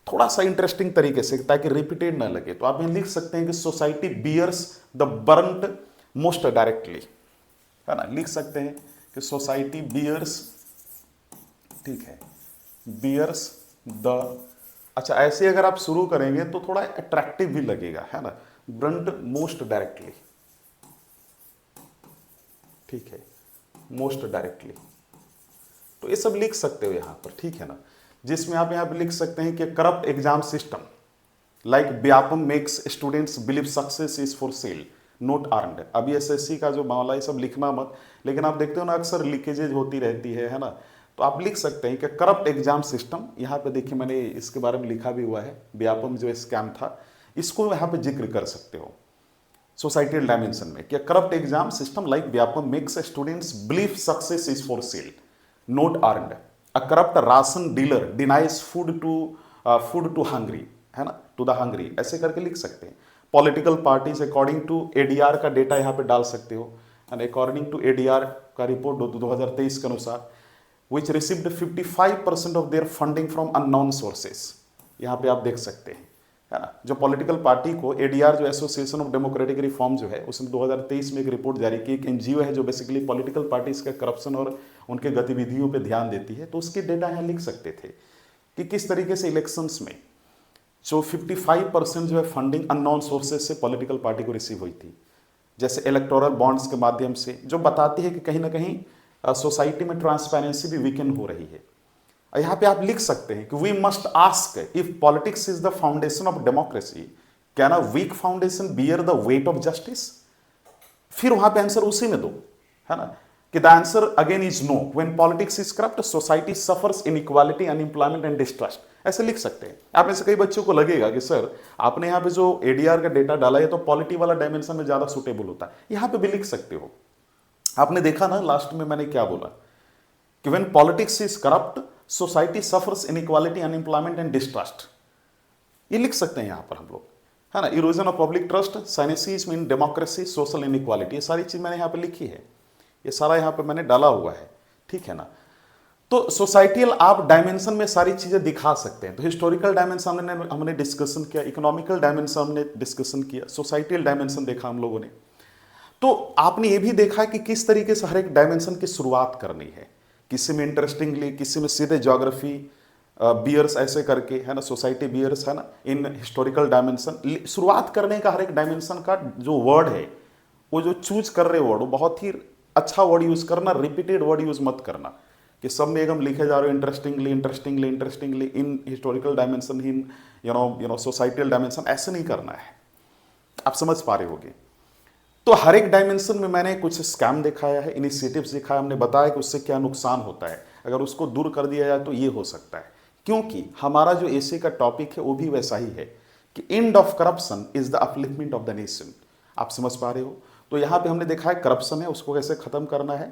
थोड़ा सा इंटरेस्टिंग तरीके से, ताकि रिपीटेड ना लगे। तो आप यहाँ लिख सकते हैं कि society bears the brunt most directly, है ना। लिख सकते हैं कि सोसाइटी बियर्स, ठीक है, बियर्स द, अच्छा ऐसे अगर आप शुरू करेंगे तो थोड़ा अट्रैक्टिव भी लगेगा, है ना, ब्रंट मोस्ट डायरेक्टली, ठीक है। Most directly. तो ये सब लिख सकते हो यहाँ पर, ठीक है ना। जिसमें आप यहाँ पे लिख सकते हैं कि corrupt exam system like Vyapam makes students believe success is for sale not earned. अभी एसएससी का जो मामला है सब लिखना मत, लेकिन आप देखते हो ना अक्सर लीकेजेज होती रहती है ना। तो आप लिख सकते हैं कि करप्ट एग्जाम सिस्टम, यहाँ पे देखिए मैंने इसके बारे में लिखा भी हुआ है, व्यापम जो स्कैम था इसको यहाँ पे जिक्र कर सकते हो सोसाइटल डायमेंशन में कि corrupt exam system like Vyapam makes students believe success is for sale not earned. A corrupt ration dealer denies food to hungry, है ना, टू द हंग्री, ऐसे करके लिख सकते हैं। Political parties according to ADR का डेटा यहाँ पे डाल सकते हो, एंड अकॉर्डिंग टू एडीआर का रिपोर्ट 2023 के अनुसार which received 55% of their funding from unknown sources, यहाँ पे आप देख सकते हैं, है ना। जो पॉलिटिकल पार्टी को एडीआर जो एसोसिएशन ऑफ डेमोक्रेटिक रिफॉर्म जो है उसने 2023 में एक रिपोर्ट जारी की, एक एनजीओ है जो बेसिकली पॉलिटिकल पार्टीज के करप्शन और उनके गतिविधियों पे ध्यान देती है, तो उसके डेटा यहाँ लिख सकते थे कि किस तरीके से इलेक्शंस में जो 55% जो है फंडिंग अननोन सोर्सेज से पॉलिटिकल पार्टी को रिसीव हुई थी, जैसे इलेक्टोरल बॉन्ड्स के माध्यम से, जो बताती है कि कहीं ना कहीं सोसाइटी में ट्रांसपेरेंसी भी वीकेंड हो रही है। यहाँ पे आप लिख सकते हैं कि we must ask if politics is the foundation of democracy can a weak foundation bear the weight of justice. फिर वहां पे आंसर उसी में दो, है ना, कि the answer again is know when politics is corrupt society suffers inequality unemployment and distrust, ऐसे लिख सकते हैं। आप में से कई बच्चों को लगेगा कि सर आपने यहाँ पे जो एडीआर का डेटा डाला है तो पॉलिटी वाला डायमेंशन में ज्यादा सुटेबल होता है, यहाँ पे भी लिख सकते हो। आपने देखा ना लास्ट में मैंने क्या बोला कि when politics is corrupt society suffers inequality unemployment and distrust, ये लिख सकते हैं यहां पर हम लोग, है ना। Erosion of public trust, cynicism in democracy, social inequality, ये सारी चीज मैंने यहां पे लिखी है, ये सारा यहां पे मैंने डाला हुआ है, ठीक है ना। तो सोसाइटियल आप डायमेंशन में सारी चीजें दिखा सकते हैं। तो हिस्टोरिकल डायमेंशन हमने डिस्कशन किया, इकोनॉमिकल डायमेंशन हमने डिस्कशन किया, सोसाइटियल डायमेंशन देखा हम लोगों ने। तो आपने ये भी देखा कि किस तरीके से हर एक डायमेंशन की शुरुआत करनी है, किसी में इंटरेस्टिंगली, किसी में सीधे ज्योग्राफी बियर्स ऐसे करके, है ना, सोसाइटी बियर्स, है ना, इन हिस्टोरिकल डायमेंशन। शुरुआत करने का हर एक डायमेंशन का जो वर्ड है वो जो चूज कर रहे वर्ड वो बहुत ही अच्छा वर्ड यूज करना, रिपीटेड वर्ड यूज मत करना कि सब में एकदम लिखे जा रहे हो interestingly interestingly interestingly in historical dimension, in you know societal dimension, ऐसे नहीं करना है। आप समझ पा रहे होगे। तो हर एक डायमेंशन में मैंने कुछ स्कैम दिखाया है, इनिशिएटिव्स दिखाया, हमने बताया कि उससे क्या नुकसान होता है, अगर उसको दूर कर दिया जाए तो ये हो सकता है। क्योंकि हमारा जो एसे का टॉपिक है वो भी वैसा ही है कि end of corruption is the upliftment of the nation. आप समझ पा रहे हो। तो यहाँ पे हमने देखा है करप्शन है उसको कैसे खत्म करना है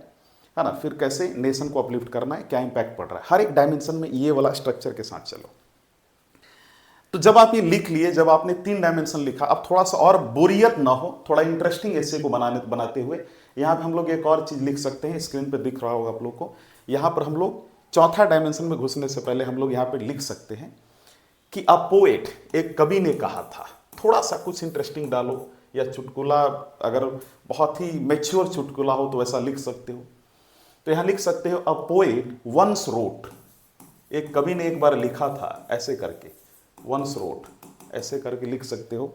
ना, फिर कैसे नेशन को अपलिफ्ट करना है, क्या इंपैक्ट पड़ रहा है हर एक डायमेंशन में, ये वाला स्ट्रक्चर के साथ चलो। तो जब आप ये लिख लिए, जब आपने 3 डायमेंशन लिखा, अब थोड़ा सा और बोरियत ना हो, थोड़ा इंटरेस्टिंग ऐसे को बनाते हुए यहाँ पे हम लोग एक और चीज लिख सकते हैं, स्क्रीन पे दिख रहा होगा आप लोग को। यहाँ पर हम लोग चौथा डायमेंशन में घुसने से पहले हम लोग यहाँ पे लिख सकते हैं कि अ पोएट, एक कवि ने कहा था। थोड़ा सा कुछ इंटरेस्टिंग डालो, या चुटकुला, अगर बहुत ही मैच्योर चुटकुला हो तो ऐसा लिख सकते हो। तो यहाँ लिख सकते हो अ पोएट वंस रोट, एक कवि ने एक बार लिखा था, ऐसे करके वंस रोट, ऐसे करके लिख सकते हो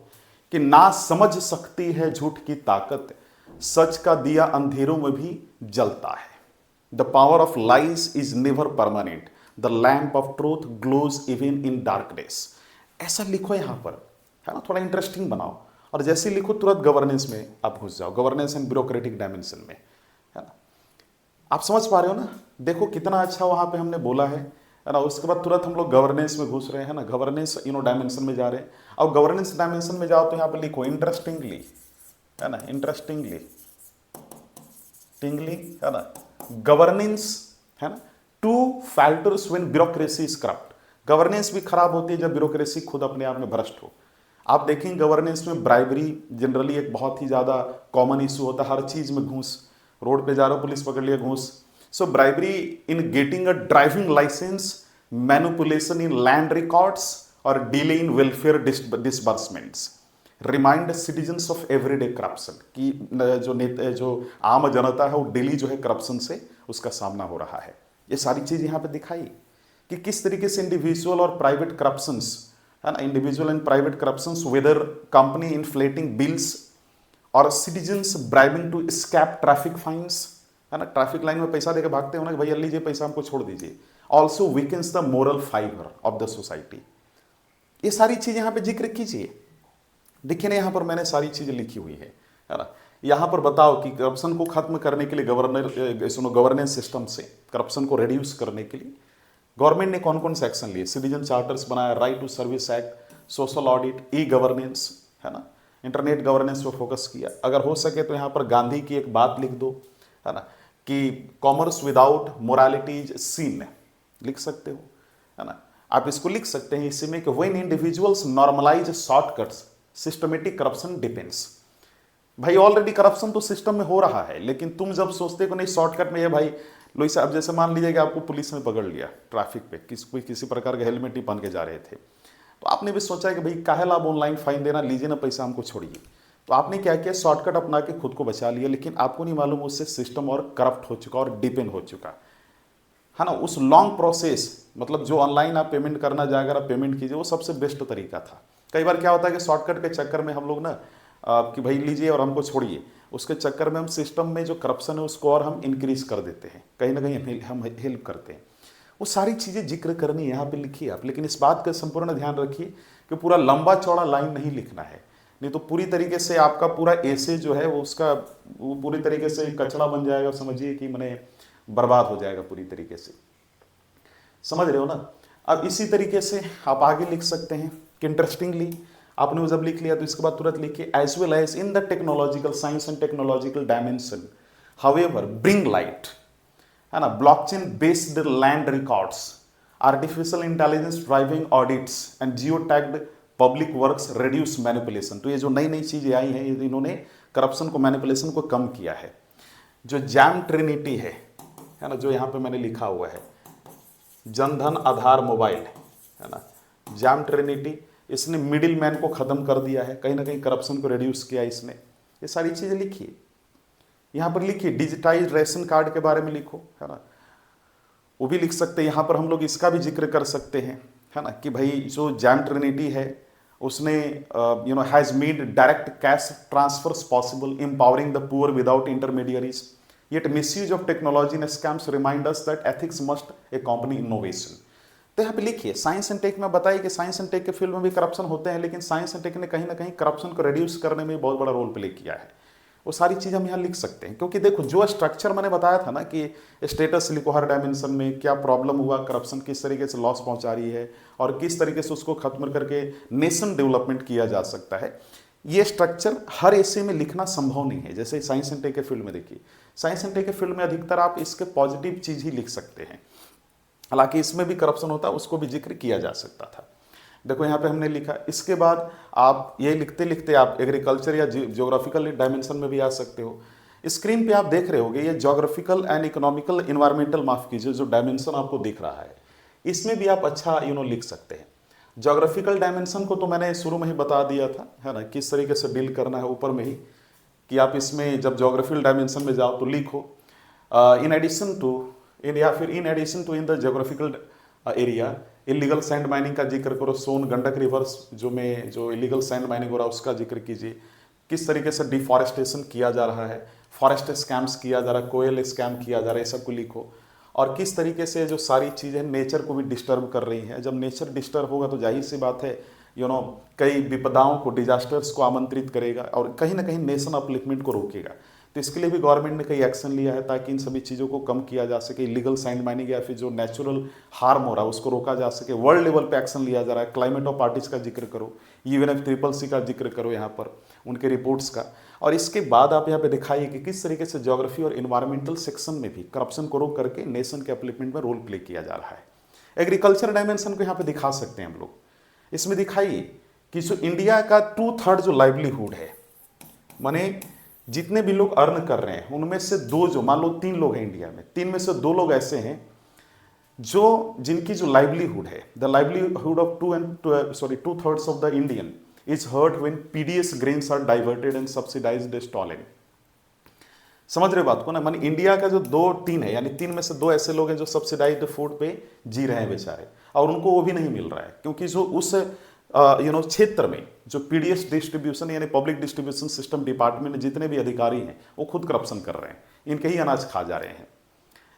कि ना समझ सकती है झूठ की ताकत, सच का दिया अंधेरों में भी जलता है। The power of lies is never permanent, the lamp of truth glows even in darkness. ऐसा लिखो यहां पर, है ना, थोड़ा इंटरेस्टिंग बनाओ। और जैसे लिखो तुरंत गवर्नेंस में आप घुस जाओ, गवर्नेंस एंड ब्यूरोक्रेटिक डायमेंशन में, है ना। आप समझ पा रहे हो ना, देखो कितना अच्छा वहां पे हमने बोला है ना। उसके बाद तुरंत हम लोग गवर्नेंस में घुस रहे हैं ना, गवर्नेंस डायमेंशन में जा रहे हैं। अब गवर्नेंस डायमेंशन में जाओ तो यहाँ पे लिखो इंटरेस्टिंगली, है ना, इंटरेस्टिंगली है ना, गवर्नेंस, है ना, 2 factors when bureaucracy is corrupt. Governance भी खराब होती है जब ब्यूरोक्रेसी खुद अपने आप में भ्रष्ट हो। आप देखेंगे गवर्नेंस में ब्राइबरी जनरली एक बहुत ही ज्यादा कॉमन इशू होता है, हर चीज में घूस, रोड पे जा रहे हो पुलिस पकड़ लिया, घूस। So bribery in getting a driving license, manipulation in land records, or delay in welfare disbursements remind citizens of everyday corruption कि जो आम जनता है वो डेली जो है करप्शन से उसका सामना हो रहा है। ये सारी चीज यहाँ पे दिखाई कि किस तरीके से इंडिविजुअल और प्राइवेट करप्शंस, है ना, individual and private corruptions, whether company inflating bills और citizens bribing to escape traffic fines, है ना, ट्रैफिक लाइन में पैसा देकर भागते हो ना कि भैया लीजिए पैसा हमको छोड़ दीजिए, also weakens the moral fibre of the society. ये सारी चीज़ यहाँ पे जिक्र कीजिए। देखिए ना यहाँ पर मैंने सारी चीज़ें लिखी हुई है ना। यहाँ पर बताओ कि करप्शन को खत्म करने के लिए गवर्नेंस सिस्टम से करप्शन को रिड्यूस करने के लिए गवर्नमेंट ने कौन कौन से एक्शन लिए। सिटीजन चार्टर्स बनाया, right to service act, social audit, e governance, है ना, इंटरनेट गवर्नेंस पर फोकस किया। अगर हो सके तो यहाँ पर गांधी की एक बात लिख दो, है ना, कि कॉमर्स विदाउट मोरालिटी इज सिन, लिख सकते हो, है ना। आप इसको लिख सकते हैं इसी में कि when individuals normalise shortcuts systematic corruption depends. भाई ऑलरेडी करप्शन तो सिस्टम में हो रहा है, लेकिन तुम जब सोचते हो नहीं शॉर्टकट में ये भाई लो इसे, अब जैसे मान लीजिए कि आपको पुलिस ने पकड़ लिया ट्रैफिक पे, किसी प्रकार का हेलमेट ही पहन के जा रहे थे, तो आपने भी सोचा है कि भाई काहे ला ऑनलाइन फाइन देना, लीजिए ना पैसा हमको छोड़िए। तो आपने क्या किया, शॉर्टकट अपना के खुद को बचा लिया, लेकिन आपको नहीं मालूम उससे सिस्टम और करप्ट हो चुका और डिपेंड हो चुका है ना। उस लॉन्ग प्रोसेस, मतलब जो ऑनलाइन आप पेमेंट करना जाएगा, आप पेमेंट कीजिए, वो सबसे बेस्ट तरीका था। कई बार क्या होता है कि शॉर्टकट के चक्कर में हम लोग ना कि भाई लीजिए और हमको छोड़िए, उसके चक्कर में हम सिस्टम में जो करप्शन है उसको और हम इंक्रीज कर देते हैं, कहीं ना कहीं हम हेल्प करते हैं। वो सारी चीज़ें जिक्र करनी यहाँ पे लिखिए आप, लेकिन इस बात का संपूर्ण ध्यान रखिए कि पूरा लंबा चौड़ा लाइन नहीं लिखना है, नहीं तो पूरी तरीके से आपका पूरा ऐसे जो है वो उसका वो पूरी तरीके से कचरा बन जाएगा, समझिए कि मैंने बर्बाद हो जाएगा पूरी तरीके से, समझ रहे हो ना। अब इसी तरीके से आप आगे लिख सकते हैं कि इंटरेस्टिंगली आपने वो जब लिख लिया तो इसके बाद तुरंत लिखिए as well as in the technological science and technological dimension however bring light, है ना, blockchain based land records, artificial intelligence driving audits and geo tagged public works reduce manipulation. तो ये जो नई नई चीजें आई हैं इन्होंने करप्शन को, मैनिपुलेशन को कम किया है। जो जैम ट्रिनिटी है ना, जो यहाँ पे मैंने लिखा हुआ है जनधन आधार मोबाइल, है ना, जैम ट्रिनिटी, इसने मिडिल मैन को खत्म कर दिया है, कहीं ना कहीं करप्शन को रिड्यूस किया इसने। ये सारी चीजें लिखिए, यहाँ पर लिखिए डिजिटाइज रेशन कार्ड के बारे में लिखो, है ना, वो भी लिख सकते हैं। यहाँ पर हम लोग इसका भी जिक्र कर सकते हैं, है ना, कि भाई जो जैम ट्रिनिटी है उसने has made direct cash transfers possible, empowering the poor without intermediaries, yet misuse of technology and scams remind us that ethics must accompany innovation. तो यहाँ पे लिखिए साइंस एंड टेक में बताइए कि साइंस एंड टेक के फील्ड में भी करप्शन होते हैं, लेकिन साइंस एंड टेक ने कहीं ना कहीं करप्शन को रिड्यूस करने में बहुत बड़ा रोल प्ले किया है। वो सारी चीज़ हम यहाँ लिख सकते हैं, क्योंकि देखो जो स्ट्रक्चर मैंने बताया था ना कि स्टेटस लिखो, हर डायमेंशन में क्या प्रॉब्लम हुआ, करप्शन किस तरीके से लॉस पहुंचा रही है और किस तरीके से उसको खत्म करके नेशन डेवलपमेंट किया जा सकता है। ये स्ट्रक्चर हर ऐसे में लिखना संभव नहीं है। जैसे साइंस एंड टेक के फील्ड में देखिए, साइंस एंड टेक के फील्ड में अधिकतर आप इसके पॉजिटिव चीज़ ही लिख सकते हैं, हालांकि इसमें भी करप्शन होता है, उसको भी जिक्र किया जा सकता था। देखो यहाँ पे हमने लिखा, इसके बाद आप ये लिखते लिखते आप एग्रीकल्चर या ज्योग्राफिकल डायमेंशन में भी आ सकते हो। स्क्रीन पे आप देख रहे होगे ये ज्योग्राफिकल एंड इकोनॉमिकल इन्वायरमेंटल, माफ कीजिए, जो डायमेंशन आपको दिख रहा है इसमें भी आप अच्छा लिख सकते हैं। ज्योग्राफिकल डायमेंशन को तो मैंने शुरू में ही बता दिया था, है ना, किस तरीके से डील करना है ऊपर में ही, कि आप इसमें जब ज्योग्राफिकल डायमेंशन में जाओ तो लिखो in addition to in the geographical area illegal sand mining का जिक्र करो, सोन गंडक रिवर्स जो इलीगल सैंड माइनिंग हो रहा है उसका जिक्र कीजिए, किस तरीके से डिफॉरेस्टेशन किया जा रहा है, फॉरेस्ट स्कैम्स किया जा रहा है, कोयल स्कैम किया जा रहा है, ये सब को लिखो। और किस तरीके से जो सारी चीज़ें नेचर को भी डिस्टर्ब कर रही हैं। जब नेचर डिस्टर्ब होगा तो जाहिर सी बात है कई विपदाओं को, डिजास्टर्स को आमंत्रित करेगा और कहीं ना कहीं नेशन अपलिफ्टमेंट को रोकेगा। तो इसके लिए भी गवर्नमेंट ने कई एक्शन लिया है ताकि इन सभी चीज़ों को कम किया जा सके, इलीगल सैंड माइनिंग या फिर जो नेचुरल हार्म हो रहा है उसको रोका जा सके। वर्ल्ड लेवल पे एक्शन लिया जा रहा है। क्लाइमेट ऑफ पार्टीज का जिक्र करो, UNFCCC का जिक्र करो यहाँ पर, उनके रिपोर्ट्स का। और इसके बाद आप यहाँ पे दिखाइए कि किस तरीके से ज्योग्राफी और इन्वायरमेंटल सेक्शन में भी करप्शन को रोक करके नेशन के अपलिफ्टमेंट में रोल प्ले किया जा रहा है। एग्रीकल्चर डायमेंशन को यहाँ पे दिखा सकते हैं हम लोग। इसमें दिखाइए कि जो इंडिया का 2/3 जो लाइवलीहुड है, माने जितने भी लोग अर्न कर रहे हैं उनमें से दो, जो मान लो 3 लोग हैं इंडिया में, 3 में से 2 लोग ऐसे हैं जो जिनकी जो लाइवलीहुड है, the livelihood of 2/3 of the Indian is hurt when PDS grains are diverted and subsidised stalling. समझ रहे बात को ना, माने इंडिया का जो 2-3 है, यानी 3 में से 2 ऐसे लोग हैं जो सब्सिडाइज्ड फूड पे जी रहे हैं बेचारे, और उनको वो भी नहीं मिल रहा है, क्योंकि जो उस क्षेत्र में जो पीडीएस डिस्ट्रीब्यूशन यानी पब्लिक डिस्ट्रीब्यूशन सिस्टम डिपार्टमेंट में जितने भी अधिकारी हैं वो खुद करप्शन कर रहे हैं, इनके ही अनाज खा जा रहे हैं।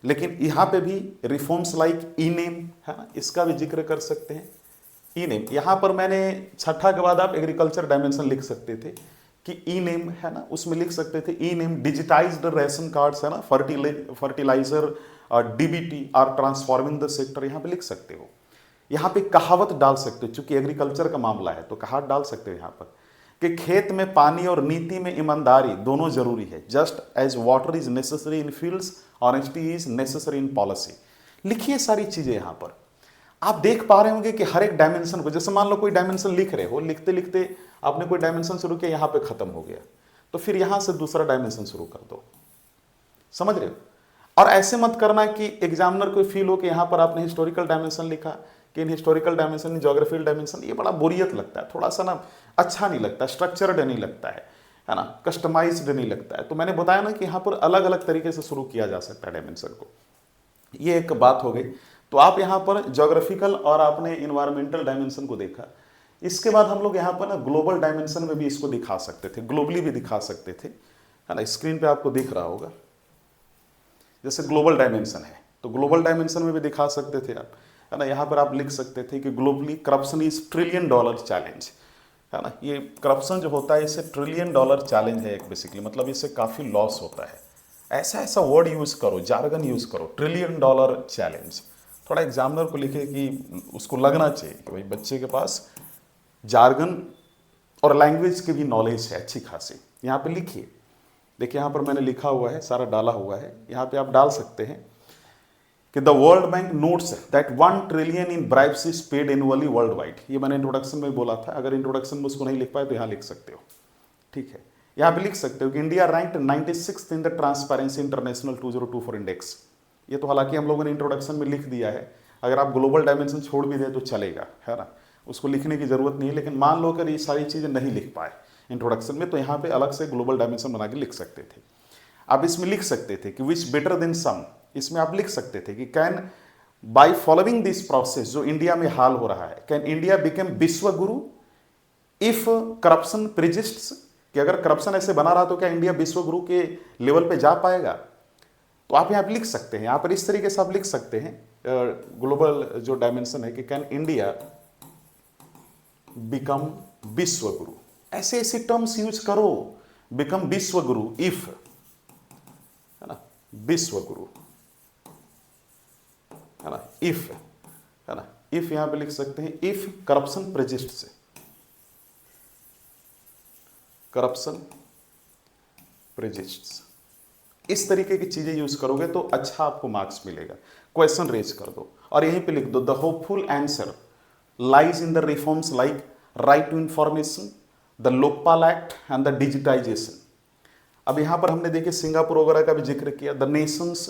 लेकिन यहाँ पे भी रिफॉर्म्स लाइक ई नेम है ना, इसका भी जिक्र कर सकते हैं। ई नेम, यहाँ पर मैंने छठा के बाद आप एग्रीकल्चर डायमेंशन लिख सकते थे कि ई नेम है ना, उसमें लिख सकते थे e NAM digitised ration cards है ना, fertiliser DBT are transforming the sector, यहाँ पे लिख सकते हो। यहाँ पे कहावत डाल सकते हो, चूंकि एग्रीकल्चर का मामला है तो कहावत डाल सकते हो यहाँ पर कि खेत में पानी और नीति में ईमानदारी दोनों जरूरी है। Just as water is necessary in fields, honesty is necessary in policy. लिखिए सारी चीजें यहाँ पर, आप देख पा रहे होंगे कि हर एक डायमेंशन को, जैसे मान लो कोई डायमेंशन लिख रहे हो, लिखते लिखते आपने कोई डायमेंशन शुरू किया, यहाँ पे खत्म हो गया, तो फिर यहां से दूसरा डायमेंशन शुरू कर दो। समझ रहे हो? और ऐसे मत करना कि एग्जामिनर को फील हो कि यहां पर आपने हिस्टोरिकल डायमेंशन लिखा, कि इन हिस्टोरिकल डायमेंशन, ज्योग्राफिकल डायमेंशन, ये बड़ा बोरियत लगता है, थोड़ा सा ना अच्छा नहीं लगता, स्ट्रक्चर्ड नहीं लगता है ना, कस्टमाइज्ड नहीं लगता है। तो मैंने बताया ना कि यहाँ पर अलग अलग तरीके से शुरू किया जा सकता है डायमेंशन को। ये एक बात हो गई। तो आप यहाँ पर ज्योग्राफिकल और आपने इन्वायरमेंटल डायमेंशन को देखा। इसके बाद हम लोग यहाँ पर ना ग्लोबल डायमेंशन में भी इसको दिखा सकते थे, ग्लोबली भी दिखा सकते थे, है ना। स्क्रीन पे आपको दिख रहा होगा, जैसे ग्लोबल डायमेंशन है तो ग्लोबल डायमेंशन में भी दिखा सकते थे आप, है ना। यहाँ पर आप लिख सकते थे कि globally corruption is $1 trillion challenge, है ना। ये करप्शन जो होता है इसे $1 ट्रिलियन चैलेंज है एक, बेसिकली मतलब इससे काफ़ी लॉस होता है। ऐसा ऐसा वर्ड यूज करो, जार्गन यूज करो, $1 ट्रिलियन चैलेंज। थोड़ा एग्जामिनर को लिखे कि उसको लगना चाहिए कि भाई बच्चे के पास जार्गन और लैंग्वेज की भी नॉलेज है अच्छी खासी। यहाँ पे लिखिए, देखिए यहाँ पर मैंने लिखा हुआ है, सारा डाला हुआ है। यहाँ पे आप डाल सकते हैं कि the world bank notes that 1 trillion in bribes is paid annually world wide. ये मैंने इंट्रोडक्शन में बोला था, अगर इंट्रोडक्शन में उसको नहीं लिख पाए तो यहाँ लिख सकते हो, ठीक है। यहाँ पे लिख सकते हो कि India ranked 96th in the transparency international 2024 index. ये तो हालांकि हम लोगों ने इंट्रोडक्शन में लिख दिया है, अगर आप ग्लोबल डायमेंशन छोड़ भी दें तो चलेगा, है ना, उसको लिखने की जरूरत नहीं है। लेकिन मान लो अगर ये सारी चीज़ें नहीं लिख पाए इंट्रोडक्शन में, तो यहाँ पे अलग से ग्लोबल डायमेंशन बना के लिख सकते थे। आप इसमें लिख सकते थे कि विच बेटर देन सम, इसमें आप लिख सकते थे कि can by following this process, जो इंडिया में हाल हो रहा है, कैन इंडिया बिकम विश्व गुरु इफ करप्शन प्रिजिस्ट्स, कि अगर करप्शन ऐसे बना रहा तो क्या इंडिया विश्व गुरु के लेवल पे जा पाएगा। तो आप यहाँ पे लिख सकते हैं, यहाँ पर इस तरीके से आप लिख सकते हैं ग्लोबल जो डायमेंशन है कि कैन इंडिया बिकम विश्व गुरु। ऐसे ऐसे टर्म्स यूज करो, बिकम विश्व गुरु इफ, है ना, विश्व गुरु, है ना, इफ, है ना, इफ यहां पे लिख सकते हैं इफ करप्शन प्रेजिस्ट से, करप्शन प्रेजिस्ट, इस तरीके की चीजें यूज करोगे तो अच्छा आपको मार्क्स मिलेगा। क्वेश्चन रेज कर दो और यहीं पे लिख दो the hopeful answer lies in the reforms like right to information, the Lokpal act and the digitisation. अब यहां पर हमने देखे सिंगापुर वगैरह का भी जिक्र किया, द नेशंस,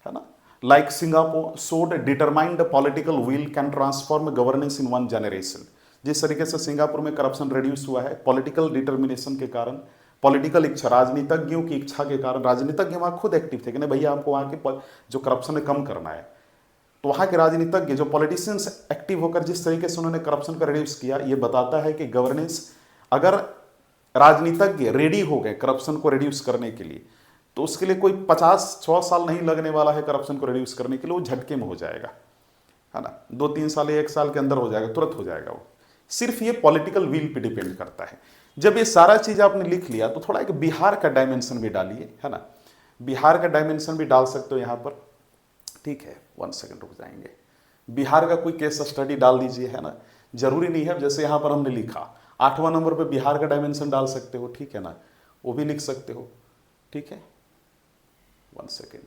है ना, like Singapore showed determined the political will can transform governance in 1 generation. जिस तरीके से सिंगापुर में करप्शन रिड्यूस हुआ है पॉलिटिकल डिटर्मिनेशन के कारण, पॉलिटिकल इच्छा, राजनीतिज्ञों की इच्छा के कारण। राजनीतिज्ञ वहां खुद एक्टिव थे कि नहीं भैया हमको वहां के जो करप्शन है कम करना है, तो वहां के राजनीतिज्ञ जो पॉलिटिशियंस एक्टिव होकर जिस तरीके से उन्होंने करप्शन का रिड्यूस किया, ये बताता है कि गवर्नेंस, अगर राजनीतिज्ञ रेडी हो गए करप्शन को रिड्यूस करने के लिए, तो उसके लिए कोई 50-100 साल नहीं लगने वाला है करप्शन को रिड्यूस करने के लिए, वो झटके में हो जाएगा, है ना, 2-3 साल या 1 साल के अंदर हो जाएगा, तुरंत हो जाएगा वो। सिर्फ ये पॉलिटिकल विल पे डिपेंड करता है। जब ये सारा चीज आपने लिख लिया तो थोड़ा एक बिहार का डायमेंशन भी डालिए, है ना, बिहार का डायमेंशन भी डाल सकते हो यहाँ पर, ठीक है। 1 सेकंड रुक जाएंगे, बिहार का कोई केस स्टडी डाल दीजिए, है ना, जरूरी नहीं है जैसे यहाँ पर हमने लिखा 8वां नंबर पे बिहार का डायमेंशन डाल सकते हो, ठीक है ना, वो भी लिख सकते हो, ठीक है। 1 second,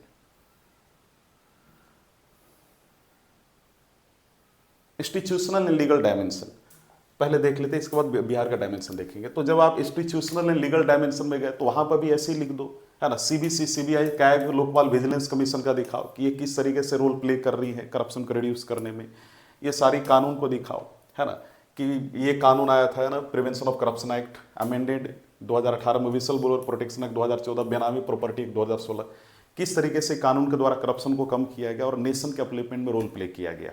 institutional and legal dimension पहले देख लेते हैं, इसके बाद बिहार का डायमेंशन देखेंगे। तो जब आप इंस्टीट्यूशनल एंड लीगल डायमेंशन में गए तो वहां पर भी ऐसे ही लिख दो, है ना, CBC, CBI, CAG, Lokpal vigilance commission का दिखाओ कि ये किस तरीके से रोल प्ले कर रही है करप्शन को रिड्यूस करने में। ये सारी कानून को दिखाओ, है ना, कि ये कानून आया था, है ना, prevention of corruption act amended 2018 में, विसल ब्लोअर प्रोटेक्शन एक्ट 2014, बेनामी प्रॉपर्टी एक्ट 2016, किस तरीके से कानून के द्वारा करप्शन को कम किया गया और नेशन के अपलिफ्टमेंट में रोल प्ले किया गया।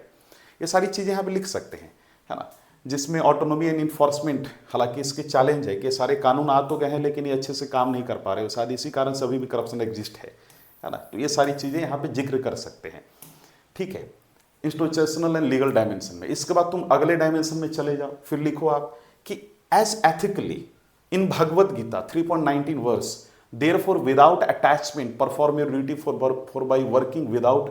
ये सारी चीजें यहाँ पे लिख सकते हैं, है ना। जिसमें ऑटोनॉमी एंड इन्फोर्समेंट, हालांकि इसके चैलेंज है कि सारे कानून आ तो गए हैं लेकिन ये अच्छे से काम नहीं कर पा रहे हो, शायद इसी कारण से अभी भी करप्शन एग्जिस्ट है ना। तो ये सारी चीज़ें यहाँ पे जिक्र कर सकते हैं, ठीक है, इंस्टीट्यूशनल एंड लीगल डायमेंशन में। इसके बाद तुम अगले डायमेंशन में चले जाओ, फिर लिखो आप कि as ethically in Bhagavad Gita 3.19 verse, therefore without attachment perform your duty for by working without,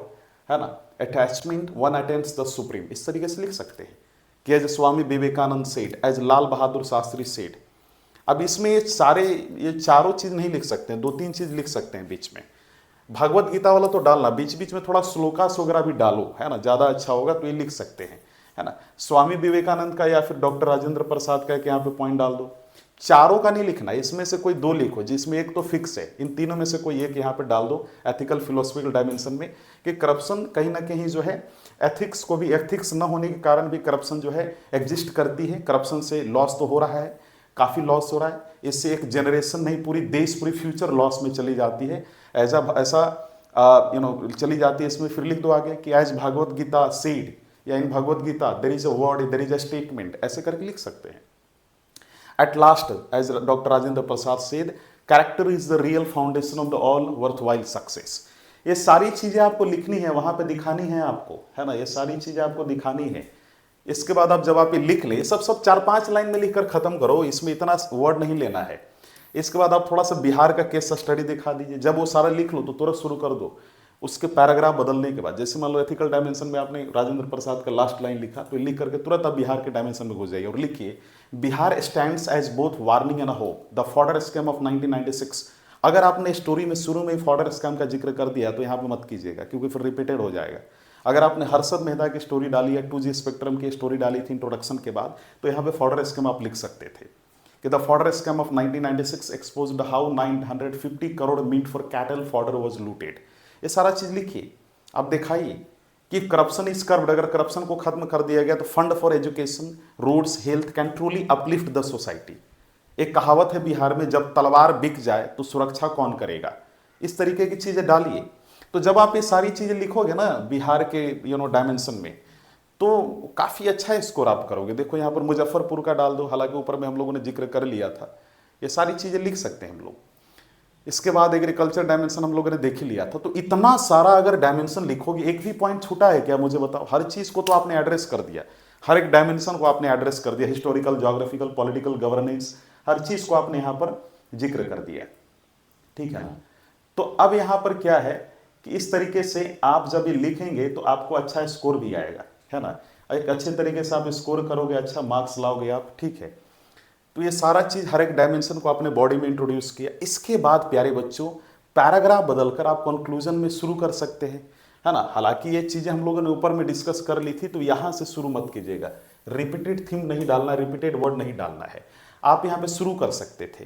है ना, attachment one attains the supreme. इस तरीके से लिख सकते हैं कि as Swami Vivekananda said, as Lal Bahadur Shastri said. अब इसमें ये चारों चीज नहीं लिख सकते हैं, 2-3 चीज लिख सकते हैं बीच में। भगवत गीता वाला तो डालना, बीच बीच में थोड़ा श्लोकास वगैरह भी डालो, है ना, ज्यादा अच्छा होगा, तो ये लिख सकते हैं, है ना। स्वामी विवेकानंद का या फिर डॉक्टर राजेंद्र प्रसाद का यहाँ पे पॉइंट डाल दो। चारों का नहीं लिखना, इसमें से कोई 2 लिखो, जिसमें एक तो फिक्स है, इन तीनों में से कोई एक यहाँ पे डाल दो एथिकल फिलोसफिकल डायमेंशन में, कि करप्शन कहीं ना कहीं जो है एथिक्स को भी, एथिक्स न होने के कारण भी करप्शन जो है एग्जिस्ट करती है। करप्शन से लॉस तो हो रहा है, काफ़ी लॉस हो रहा है, इससे एक जनरेशन नहीं पूरी देश पूरी फ्यूचर लॉस में चली जाती है, ऐसा चली जाती है। इसमें फिर लिख दो आगे कि एज भगवत गीता सेड, या in Bhagavad Gita there is a word, there is a statement, ऐसे करके लिख सकते हैं। At last, as doctor Rajendra Prasad said, character is the real foundation of the all worthwhile success. ये सारी चीजें आपको लिखनी है, वहां पे दिखानी है आपको, है ना, ये सारी चीजें आपको दिखानी है। इसके बाद आप जब आप ये लिख ले, सब 4-5 लाइन में लिखकर खत्म करो, इसमें इतना वर्ड नहीं लेना है। इसके बाद आप थोड़ा सा बिहार का केस स्टडी दिखा दीजिए। जब वो सारा लिख लो तो तुरंत शुरू कर दो, उसके पैराग्राफ बदलने के बाद, जैसे मान लो एथिकल डायमेंशन में आपने राजेंद्र प्रसाद का लास्ट लाइन लिखा, तो लिख करके तुरंत आप बिहार के डायमेंशन में घुस जाइए और लिखिए, Bihar stands as both warning and hope, the fodder scam of 1996। अगर आपने स्टोरी में शुरू में ही फॉर्डर स्कैम का जिक्र कर दिया तो यहाँ पे मत कीजिएगा, क्योंकि फिर रिपीटेड हो जाएगा। अगर आपने हर्षद मेहता की स्टोरी डाली या 2G स्पेक्ट्रम की स्टोरी डाली थी इंट्रोडक्शन के बाद, तो यहाँ पे फॉर्डर स्कैम आप लिख सकते थे कि the fodder scam of 1996 exposed how 950 crore meant for cattle fodder was looted. ये सारा चीज लिखिए, आप दिखाइए कि करप्शन इज कर्व्ड। अगर करप्शन को खत्म कर दिया गया तो fund for education, roads, health can truly uplift the society. एक कहावत है बिहार में, जब तलवार बिक जाए तो सुरक्षा कौन करेगा। इस तरीके की चीजें डालिए। तो जब आप ये सारी चीजें लिखोगे ना बिहार के डायमेंशन में, तो काफी अच्छा स्कोर आप करोगे। देखो यहाँ पर मुजफ्फरपुर का डाल दो, हालांकि ऊपर में हम लोगों ने जिक्र कर लिया था। ये सारी चीजें लिख सकते हैं हम लोग। इसके बाद एग्रीकल्चर डायमेंशन हम लोगों ने देख ही लिया था। तो इतना सारा अगर डायमेंशन लिखोगे, एक भी पॉइंट छूटा है क्या मुझे बताओ। हर चीज को तो आपने एड्रेस कर दिया, हर एक डायमेंशन को आपने एड्रेस कर दिया, हिस्टोरिकल, ज्योग्राफिकल, पॉलिटिकल, गवर्नेंस, हर चीज को आपने यहाँ पर जिक्र कर दिया, ठीक है ना। तो अब यहाँ पर क्या है कि इस तरीके से आप जब ये लिखेंगे तो आपको अच्छा स्कोर भी आएगा, है ना। एक अच्छे तरीके से आप स्कोर करोगे, अच्छा मार्क्स लाओगे आप, ठीक है। तो ये सारा चीज, हर एक डायमेंशन को आपने बॉडी में इंट्रोड्यूस किया। इसके बाद प्यारे बच्चों, पैराग्राफ बदलकर आप कंक्लूजन में शुरू कर सकते हैं, है ना। हालांकि ये चीजें हम लोगों ने ऊपर में डिस्कस कर ली थी, तो यहां से शुरू मत कीजिएगा। रिपीटेड थीम नहीं डालना, रिपीटेड वर्ड नहीं डालना है। आप यहाँ पे शुरू कर सकते थे,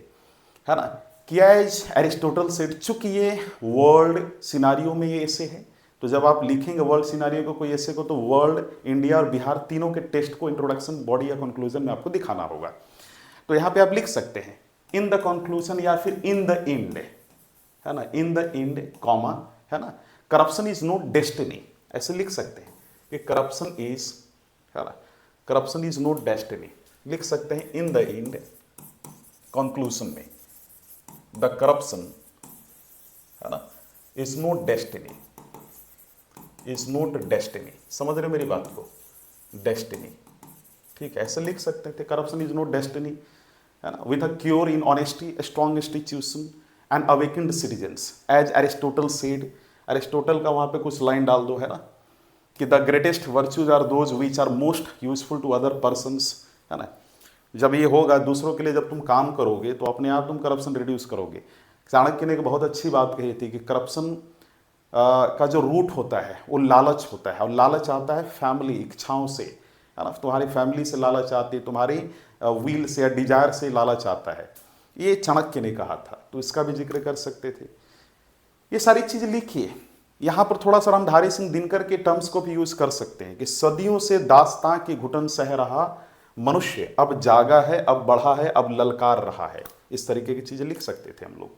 है ना, किया एज एरिस्टोटल सेड। चूंकि ये वर्ल्ड सिनारियो में ये ऐसे है, तो जब आप लिखेंगे वर्ल्ड सिनारियो को, कोई ऐसे को, तो वर्ल्ड, इंडिया और बिहार तीनों के टेस्ट को इंट्रोडक्शन, बॉडी या कंक्लूजन में आपको दिखाना होगा। तो यहाँ पे आप लिख सकते हैं इन द कंक्लूजन या फिर इन द एंड, है ना, इन द एंड कॉमा, है ना, करप्शन इज नॉट डेस्टिनी, ऐसे लिख सकते हैं कि करप्शन इज, है ना, करप्शन इज नॉट डेस्टिनी, लिख सकते हैं इन द एंड कंक्लूजन में, द करप्शन, है ना, is not destiny, is not destiny. समझ रहे मेरी बात को, डेस्टिनी, ठीक है, ऐसे लिख सकते थे, करप्शन इज नॉट डेस्टिनी, है ना, with a cure in honesty, strong institution and awakened citizens, as Aristotle said. Aristotle का वहां पे कुछ लाइन डाल दो, है ना, कि the greatest virtues are those which are most useful to other persons, है ना। जब ये होगा, दूसरों के लिए जब तुम काम करोगे तो अपने आप तुम करप्शन रिड्यूस करोगे। चाणक्य ने एक बहुत अच्छी बात कही थी कि करप्शन का जो रूट होता है वो लालच होता है, और लालच आता है फैमिली इच्छाओं से, है ना। तुम्हारी फैमिली से लालच आती है, तुम्हारी व्हील से या डिजायर से लालच आता है, ये चाणक्य ने कहा था। तो इसका भी जिक्र कर सकते थे। ये सारी चीजें लिखिए। यहाँ पर थोड़ा सा रामधारी सिंह दिनकर के टर्म्स को भी यूज कर सकते हैं कि सदियों से दास्तां की घुटन सह रहा मनुष्य अब जागा है, अब बढ़ा है, अब ललकार रहा है। इस तरीके की चीजें लिख सकते थे हम लोग,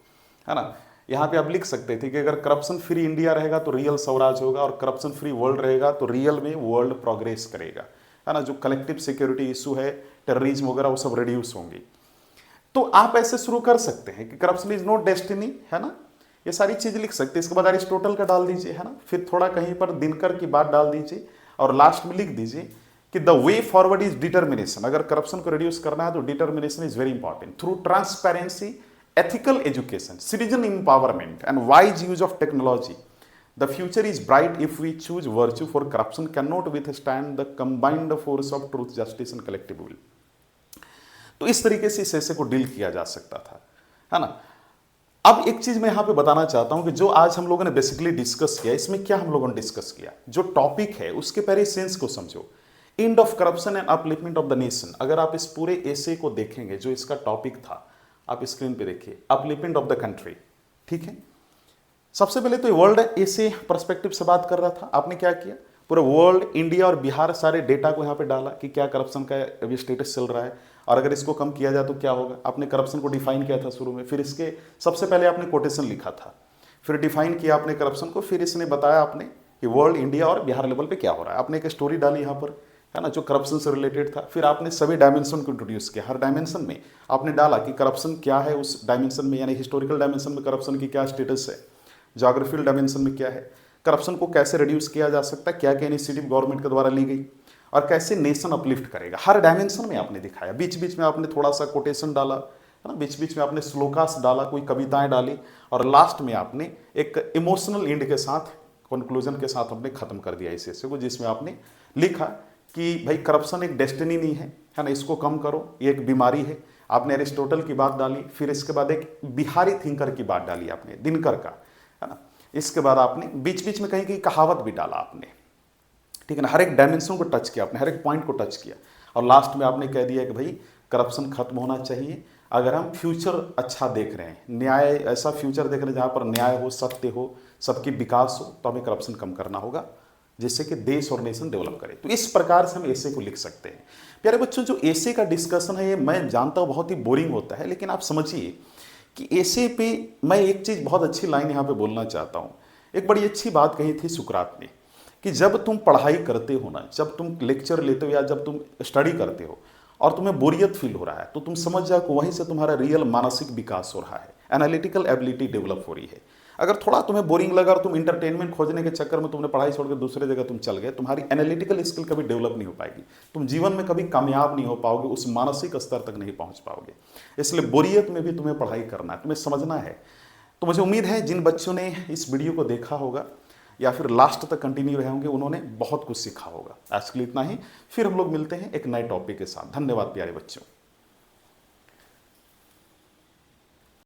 है ना। यहाँ पे आप लिख सकते थे कि अगर करप्शन फ्री इंडिया रहेगा तो रियल स्वराज होगा, और करप्शन फ्री वर्ल्ड रहेगा तो रियल में वर्ल्ड प्रोग्रेस करेगा। है ना, जो कलेक्टिव सिक्योरिटी इशू है, टेररिज्म वगैरह, वो सब रिड्यूस होंगी। तो आप ऐसे शुरू कर सकते हैं कि करप्शन इज नॉट डेस्टिनी, है ना, ये सारी चीज लिख सकते हैं। इसके बाद अरिस्टोटल का डाल दीजिए, है ना, फिर थोड़ा कहीं पर दिनकर की बात डाल दीजिए और लास्ट में लिख दीजिए कि the way forward is determination. अगर करप्शन को रिड्यूस करना है तो determination is very important through transparency, ethical education, citizen empowerment, and wise use of technology. The future is bright if we choose virtue, for corruption cannot withstand the combined force of truth, justice and collective will. तो इस तरीके से इस ऐसे को डील किया जा सकता था, है ना। अब एक चीज मैं यहां पे बताना चाहता हूं कि जो आज हम लोगों ने बेसिकली डिस्कस किया, इसमें क्या हम लोगों ने डिस्कस किया, जो टॉपिक है उसके पहले सेंस को समझो। End of corruption and upliftment of the nation. अगर आप इस पूरे एसे को देखेंगे, जो इसका टॉपिक था, आप स्क्रीन पे देखिए, अपलिफ्टमेंट ऑफ द कंट्री, ठीक है। सबसे पहले तो वर्ल्ड ऐसे पर्सपेक्टिव से बात कर रहा था। आपने क्या किया, पूरे वर्ल्ड, इंडिया और बिहार सारे डेटा को यहाँ पे डाला कि क्या करप्शन का अभी स्टेटस चल रहा है और अगर इसको कम किया जाए तो क्या होगा। आपने करप्शन को डिफाइन किया था शुरू में, फिर इसके सबसे पहले आपने कोटेशन लिखा था, फिर डिफाइन किया आपने करप्शन को, फिर इसने बताया आपने कि वर्ल्ड, इंडिया और बिहार लेवल पे क्या हो रहा है। आपने एक स्टोरी डाली यहाँ पर, है ना, जो करप्शन से रिलेटेड था। फिर आपने सभी डायमेंशन को इंट्रोड्यूस किया, हर डायमेंशन में आपने डाला कि करप्शन क्या है उस डायमेंशन में, यानी हिस्टोरिकल डायमेंशन में करप्शन की क्या स्टेटस है, ज्योग्राफिकल डायमेंशन में क्या है, करप्शन को कैसे रिड्यूस किया जा सकता है, क्या क्या इनिशिएटिव गवर्नमेंट के द्वारा ली गई और कैसे नेशन अपलिफ्ट करेगा, हर डायमेंशन में आपने दिखाया। बीच बीच में आपने थोड़ा सा कोटेशन डाला, है ना, बीच बीच में आपने श्लोकास डाला, कोई कविताएं डाली और लास्ट में आपने एक इमोशनल एंड के साथ, कंक्लूजन के साथ आपने खत्म कर दिया इस हिस्से को, जिसमें आपने लिखा कि भाई करप्शन एक डेस्टिनी नहीं है ना, इसको कम करो, ये एक बीमारी है। आपने अरिस्टोटल की बात डाली, फिर इसके बाद एक बिहारी थिंकर की बात डाली आपने, दिनकर का, है ना। इसके बाद आपने बीच बीच में कहीं कहीं कहावत भी डाला आपने, ठीक है ना। हर एक डायमेंशन को टच किया आपने, हर एक पॉइंट को टच किया और लास्ट में आपने कह दिया कि भाई करप्शन खत्म होना चाहिए अगर हम फ्यूचर अच्छा देख रहे हैं, न्याय, ऐसा फ्यूचर देख रहे हैं जहाँ पर न्याय हो, सत्य हो, सबकी विकास हो, तो हमें करप्शन कम करना होगा, जिससे कि देश और नेशन डेवलप करे। तो इस प्रकार से हम एसे को लिख सकते हैं। प्यारे बच्चों, जो एसे का डिस्कशन है, ये मैं जानता हूँ बहुत ही बोरिंग होता है, लेकिन आप समझिए कि एसे पे मैं एक चीज़, बहुत अच्छी लाइन यहाँ पे बोलना चाहता हूँ। एक बड़ी अच्छी बात कही थी सुकरात ने कि जब तुम पढ़ाई करते हो ना, जब तुम लेक्चर लेते हो या जब तुम स्टडी करते हो और तुम्हें बोरियत फील हो रहा है, तो तुम समझ जाओ कि वहीं से तुम्हारा रियल मानसिक विकास हो रहा है, एनालिटिकल एबिलिटी डेवलप हो रही है। अगर थोड़ा तुम्हें बोरिंग लगा और तुम इंटरटेनमेंट खोजने के चक्कर में तुमने पढ़ाई छोड़कर दूसरे जगह तुम चल गए, तुम्हारी एनालिटिकल स्किल कभी डेवलप नहीं हो पाएगी, तुम जीवन में कभी कामयाब नहीं हो पाओगे, उस मानसिक स्तर तक नहीं पहुंच पाओगे। इसलिए बोरियत में भी तुम्हें पढ़ाई करना है, तुम्हें समझना है। तो मुझे उम्मीद है जिन बच्चों ने इस वीडियो को देखा होगा या फिर लास्ट तक कंटिन्यू रहे होंगे, उन्होंने बहुत कुछ सीखा होगा। आज के लिए इतना ही, फिर हम लोग मिलते हैं एक नए टॉपिक के साथ। धन्यवाद प्यारे बच्चों।